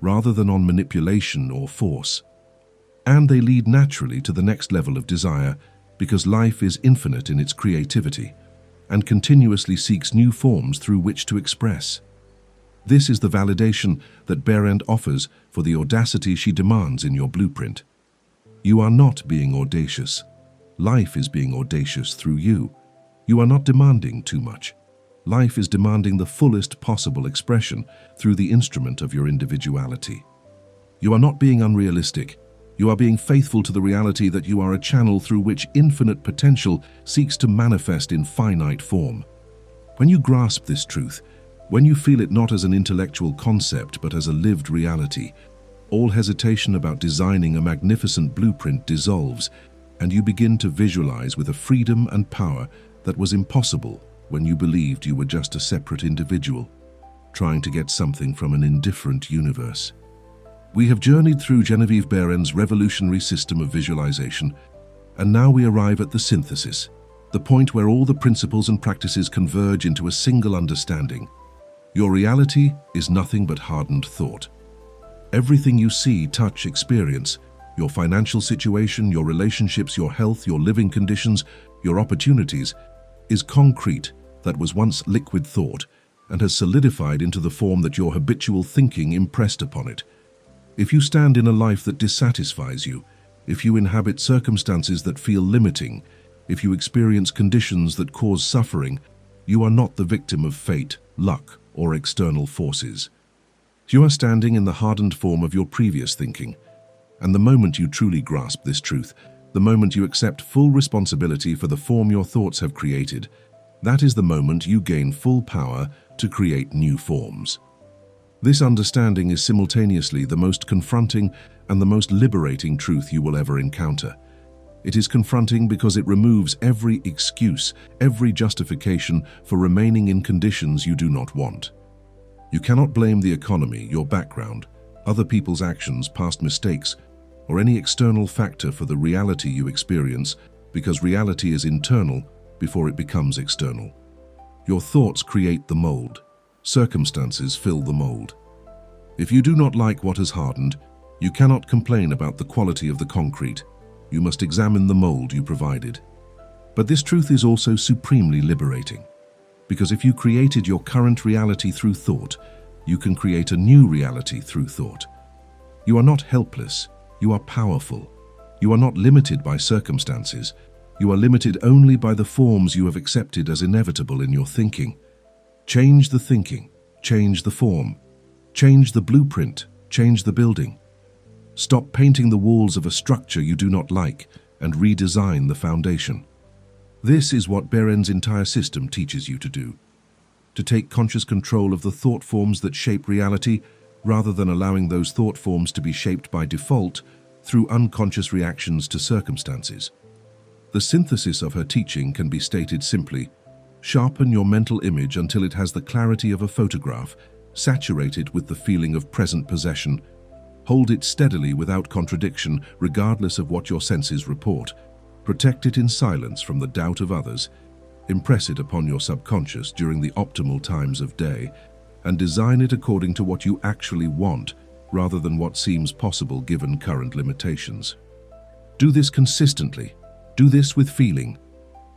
S1: rather than on manipulation or force. And they lead naturally to the next level of desire, because life is infinite in its creativity and continuously seeks new forms through which to express. This is the validation that Behrend offers for the audacity she demands in your blueprint. You are not being audacious. Life is being audacious through you. You are not demanding too much. Life is demanding the fullest possible expression through the instrument of your individuality. You are not being unrealistic. You are being faithful to the reality that you are a channel through which infinite potential seeks to manifest in finite form. When you grasp this truth, when you feel it not as an intellectual concept but as a lived reality, all hesitation about designing a magnificent blueprint dissolves, and you begin to visualize with a freedom and power that was impossible when you believed you were just a separate individual, trying to get something from an indifferent universe. We have journeyed through Genevieve Behrend's revolutionary system of visualization, and now we arrive at the synthesis, the point where all the principles and practices converge into a single understanding. Your reality is nothing but hardened thought. Everything you see, touch, experience, your financial situation, your relationships, your health, your living conditions, your opportunities, is concrete that was once liquid thought and has solidified into the form that your habitual thinking impressed upon it. If you stand in a life that dissatisfies you, if you inhabit circumstances that feel limiting, if you experience conditions that cause suffering, you are not the victim of fate, luck, or external forces. You are standing in the hardened form of your previous thinking. And the moment you truly grasp this truth, the moment you accept full responsibility for the form your thoughts have created, that is the moment you gain full power to create new forms. This understanding is simultaneously the most confronting and the most liberating truth you will ever encounter. It is confronting because it removes every excuse, every justification for remaining in conditions you do not want. You cannot blame the economy, your background, other people's actions, past mistakes, or any external factor for the reality you experience, because reality is internal before it becomes external. Your thoughts create the mold. Circumstances fill the mold. If you do not like what has hardened, you cannot complain about the quality of the concrete. You must examine the mold you provided. But this truth is also supremely liberating, because if you created your current reality through thought, you can create a new reality through thought. You are not helpless. You are powerful. You are not limited by circumstances. You are limited only by the forms you have accepted as inevitable in your thinking. Change the thinking. Change the form. Change the blueprint. Change the building. Stop painting the walls of a structure you do not like and redesign the foundation. This is what Behrend's entire system teaches you to do. To take conscious control of the thought forms that shape reality, rather than allowing those thought forms to be shaped by default through unconscious reactions to circumstances. The synthesis of her teaching can be stated simply: sharpen your mental image until it has the clarity of a photograph, saturate it with the feeling of present possession, hold it steadily without contradiction, regardless of what your senses report, protect it in silence from the doubt of others, impress it upon your subconscious during the optimal times of day, and design it according to what you actually want, rather than what seems possible given current limitations. Do this consistently. Do this with feeling.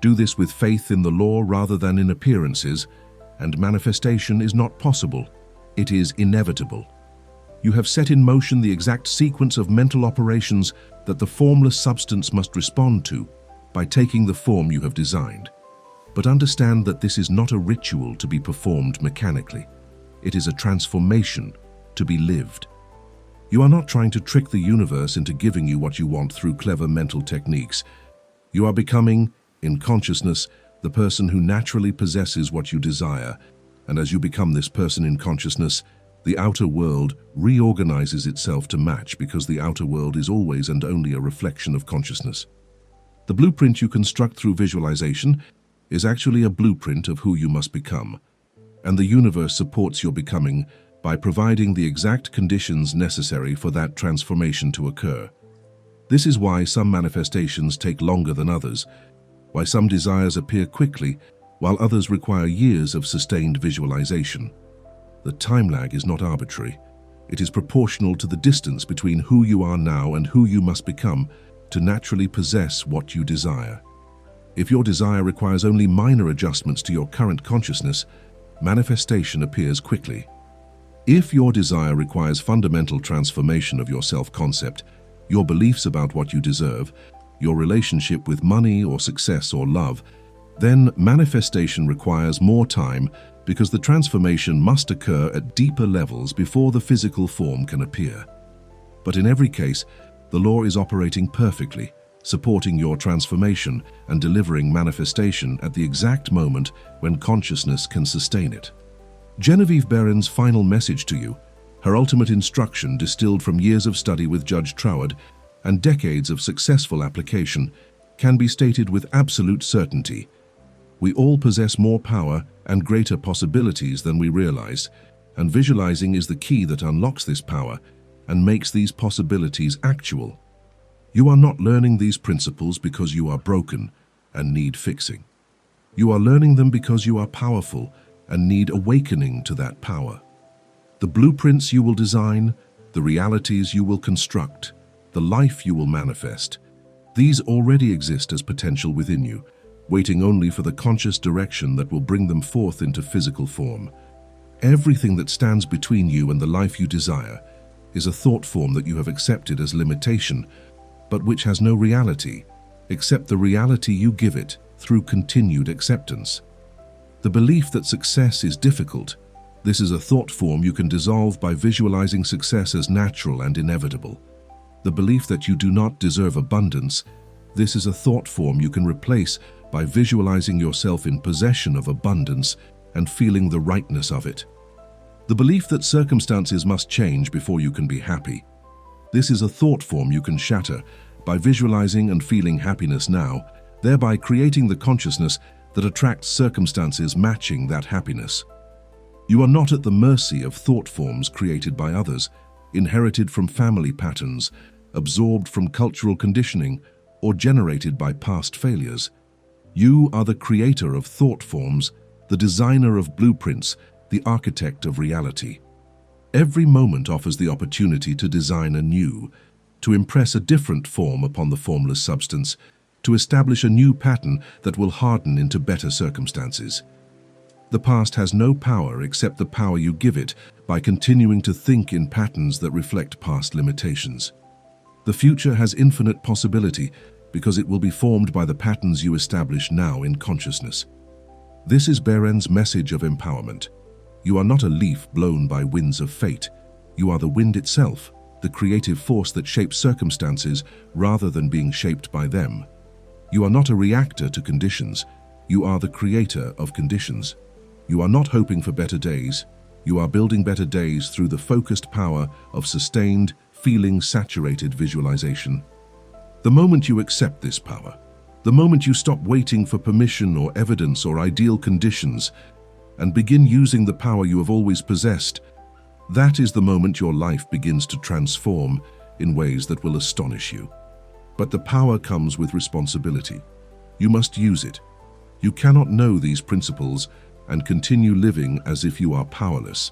S1: Do this with faith in the law rather than in appearances, and manifestation is not possible. It is inevitable. You have set in motion the exact sequence of mental operations that the formless substance must respond to by taking the form you have designed. But understand that this is not a ritual to be performed mechanically. It is a transformation to be lived. You are not trying to trick the universe into giving you what you want through clever mental techniques. You are becoming, in consciousness, the person who naturally possesses what you desire, and as you become this person in consciousness, the outer world reorganizes itself to match, because the outer world is always and only a reflection of consciousness. The blueprint you construct through visualization is actually a blueprint of who you must become, and the universe supports your becoming by providing the exact conditions necessary for that transformation to occur. This is why some manifestations take longer than others, why some desires appear quickly, while others require years of sustained visualization. The time lag is not arbitrary. It is proportional to the distance between who you are now and who you must become to naturally possess what you desire. If your desire requires only minor adjustments to your current consciousness, manifestation appears quickly. If your desire requires fundamental transformation of your self-concept, your beliefs about what you deserve, your relationship with money or success or love, then manifestation requires more time, because the transformation must occur at deeper levels before the physical form can appear. But in every case, the law is operating perfectly, supporting your transformation and delivering manifestation at the exact moment when consciousness can sustain it. Genevieve Behrend's final message to you, her ultimate instruction distilled from years of study with Judge Troward and decades of successful application, can be stated with absolute certainty. We all possess more power and greater possibilities than we realize, and visualizing is the key that unlocks this power and makes these possibilities actual. You are not learning these principles because you are broken and need fixing. You are learning them because you are powerful and need awakening to that power. The blueprints you will design, the realities you will construct, the life you will manifest, these already exist as potential within you, waiting only for the conscious direction that will bring them forth into physical form. Everything that stands between you and the life you desire is a thought form that you have accepted as limitation, but which has no reality, except the reality you give it through continued acceptance. The belief that success is difficult, this is a thought form you can dissolve by visualizing success as natural and inevitable. The belief that you do not deserve abundance, this is a thought form you can replace by visualizing yourself in possession of abundance and feeling the rightness of it. The belief that circumstances must change before you can be happy, this is a thought form you can shatter by visualizing and feeling happiness now, thereby creating the consciousness that attracts circumstances matching that happiness. You are not at the mercy of thought forms created by others, inherited from family patterns, absorbed from cultural conditioning, or generated by past failures. You are the creator of thought forms, the designer of blueprints, the architect of reality. Every moment offers the opportunity to design anew, to impress a different form upon the formless substance, to establish a new pattern that will harden into better circumstances. The past has no power except the power you give it by continuing to think in patterns that reflect past limitations. The future has infinite possibility because it will be formed by the patterns you establish now in consciousness. This is Behrend's message of empowerment. You are not a leaf blown by winds of fate. You are the wind itself, the creative force that shapes circumstances rather than being shaped by them. You are not a reactor to conditions. You are the creator of conditions. You are not hoping for better days. You are building better days through the focused power of sustained, feeling-saturated visualization. The moment you accept this power, the moment you stop waiting for permission or evidence or ideal conditions and begin using the power you have always possessed, that is the moment your life begins to transform in ways that will astonish you. But the power comes with responsibility. You must use it. You cannot know these principles and continue living as if you are powerless.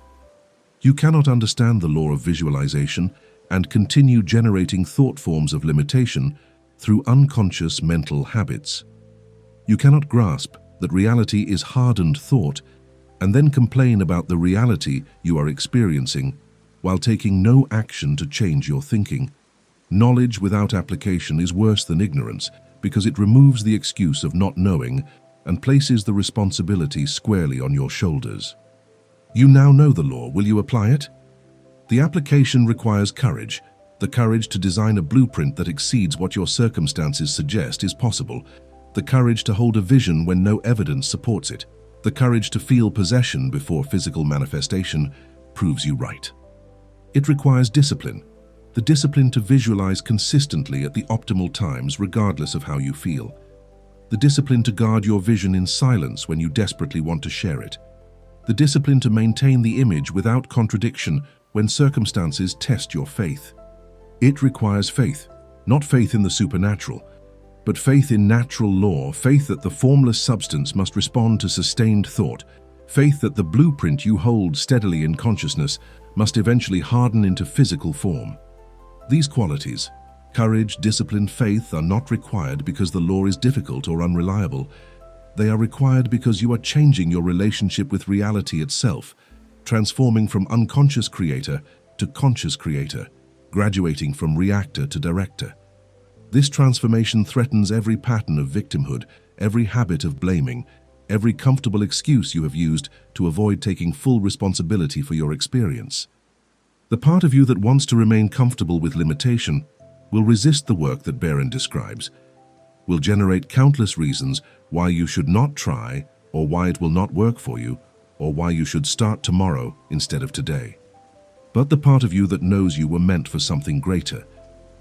S1: You cannot understand the law of visualization and continue generating thought forms of limitation through unconscious mental habits. You cannot grasp that reality is hardened thought and then complain about the reality you are experiencing while taking no action to change your thinking. Knowledge without application is worse than ignorance because it removes the excuse of not knowing and places the responsibility squarely on your shoulders. You now know the law. Will you apply it? The application requires courage, the courage to design a blueprint that exceeds what your circumstances suggest is possible, the courage to hold a vision when no evidence supports it, the courage to feel possession before physical manifestation proves you right. It requires discipline, the discipline to visualize consistently at the optimal times regardless of how you feel, the discipline to guard your vision in silence when you desperately want to share it, the discipline to maintain the image without contradiction when circumstances test your faith. It requires faith, not faith in the supernatural, but faith in natural law, faith that the formless substance must respond to sustained thought, faith that the blueprint you hold steadily in consciousness must eventually harden into physical form. These qualities, courage, discipline, faith, are not required because the law is difficult or unreliable. They are required because you are changing your relationship with reality itself, transforming from unconscious creator to conscious creator, graduating from reactor to director. This transformation threatens every pattern of victimhood, every habit of blaming, every comfortable excuse you have used to avoid taking full responsibility for your experience. The part of you that wants to remain comfortable with limitation will resist the work that Behrend describes, will generate countless reasons why you should not try, or why it will not work for you, or why you should start tomorrow instead of today. But the part of you that knows you were meant for something greater,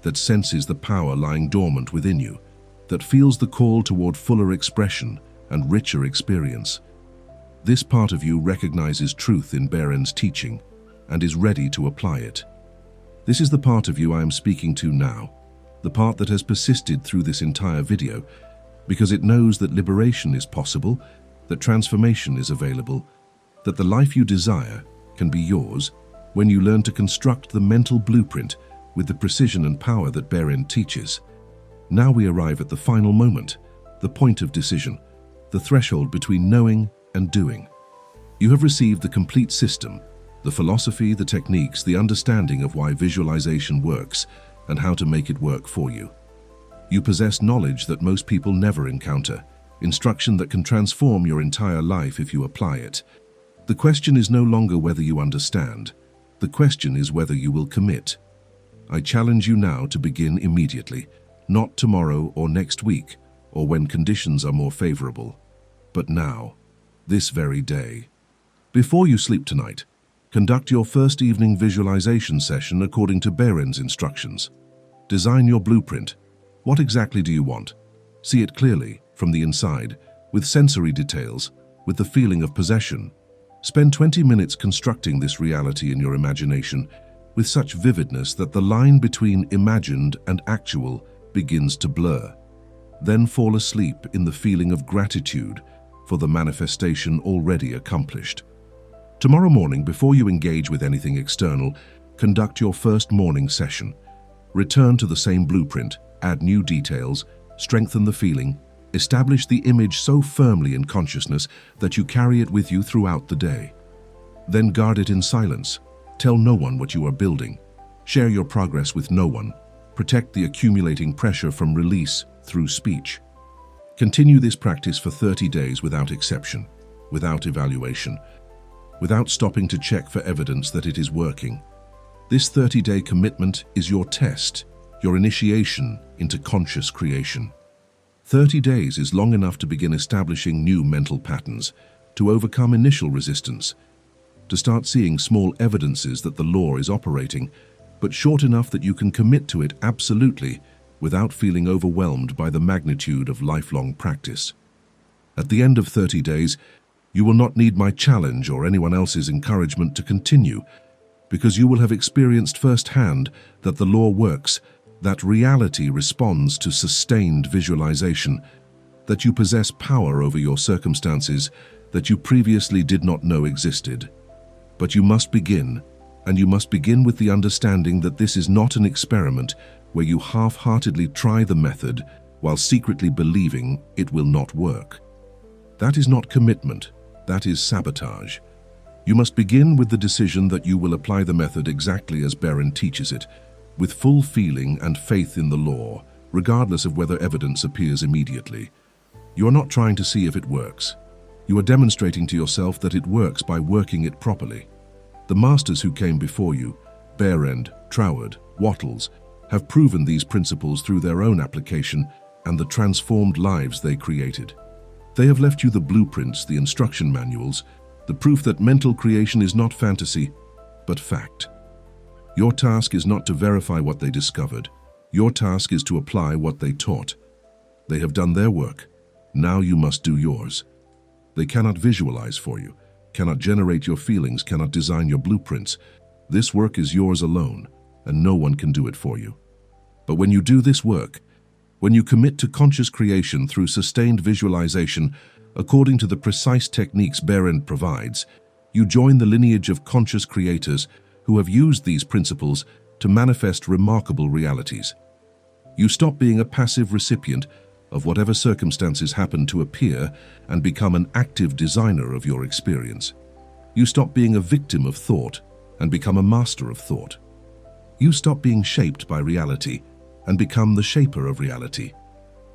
S1: that senses the power lying dormant within you, that feels the call toward fuller expression and richer experience. This part of you recognizes truth in Behrend's teaching and is ready to apply it. This is the part of you I am speaking to now, the part that has persisted through this entire video, because it knows that liberation is possible, that transformation is available, that the life you desire can be yours when you learn to construct the mental blueprint with the precision and power that Behrend teaches. Now we arrive at the final moment, the point of decision, the threshold between knowing and doing. You have received the complete system, the philosophy, the techniques, the understanding of why visualization works and how to make it work for you. You possess knowledge that most people never encounter, instruction that can transform your entire life if you apply it. The question is no longer whether you understand. The question is whether you will commit. I challenge you now to begin immediately, not tomorrow or next week, or when conditions are more favorable, but now, this very day. Before you sleep tonight, conduct your first evening visualization session according to Behrend's instructions. Design your blueprint. What exactly do you want? See it clearly, from the inside, with sensory details, with the feeling of possession. Spend 20 minutes constructing this reality in your imagination with such vividness that the line between imagined and actual begins to blur. Then fall asleep in the feeling of gratitude for the manifestation already accomplished. Tomorrow morning, before you engage with anything external, conduct your first morning session. Return to the same blueprint, add new details, strengthen the feeling, establish the image so firmly in consciousness that you carry it with you throughout the day. Then guard it in silence. Tell no one what you are building. Share your progress with no one. Protect the accumulating pressure from release through speech. Continue this practice for 30 days without exception, without evaluation, without stopping to check for evidence that it is working. This 30-day commitment is your test, your initiation into conscious creation. 30 days is long enough to begin establishing new mental patterns, to overcome initial resistance, to start seeing small evidences that the law is operating, but short enough that you can commit to it absolutely without feeling overwhelmed by the magnitude of lifelong practice. At the end of 30 days, you will not need my challenge or anyone else's encouragement to continue, because you will have experienced firsthand that the law works, that reality responds to sustained visualization, that you possess power over your circumstances that you previously did not know existed. But you must begin, and you must begin with the understanding that this is not an experiment where you half-heartedly try the method while secretly believing it will not work. That is not commitment. That is sabotage. You must begin with the decision that you will apply the method exactly as Behrend teaches it, with full feeling and faith in the law, regardless of whether evidence appears immediately. You are not trying to see if it works. You are demonstrating to yourself that it works by working it properly. The masters who came before you, Behrend, Troward, Wattles, have proven these principles through their own application and the transformed lives they created. They have left you the blueprints, the instruction manuals, the proof that mental creation is not fantasy, but fact. Your task is not to verify what they discovered. Your task is to apply what they taught. They have done their work. Now you must do yours. They cannot visualize for you, cannot generate your feelings, cannot design your blueprints. This work is yours alone, and no one can do it for you. But when you do this work, when you commit to conscious creation through sustained visualization, according to the precise techniques Behrend provides, you join the lineage of conscious creators who have used these principles to manifest remarkable realities. You stop being a passive recipient of whatever circumstances happen to appear and become an active designer of your experience. You stop being a victim of thought and become a master of thought. You stop being shaped by reality and become the shaper of reality.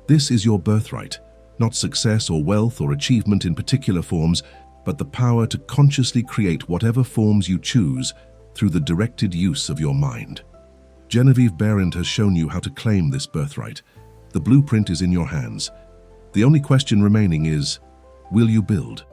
S1: This is your birthright, not success or wealth or achievement in particular forms, but the power to consciously create whatever forms you choose through the directed use of your mind. Genevieve Behrend has shown you how to claim this birthright. The blueprint is in your hands. The only question remaining is, will you build?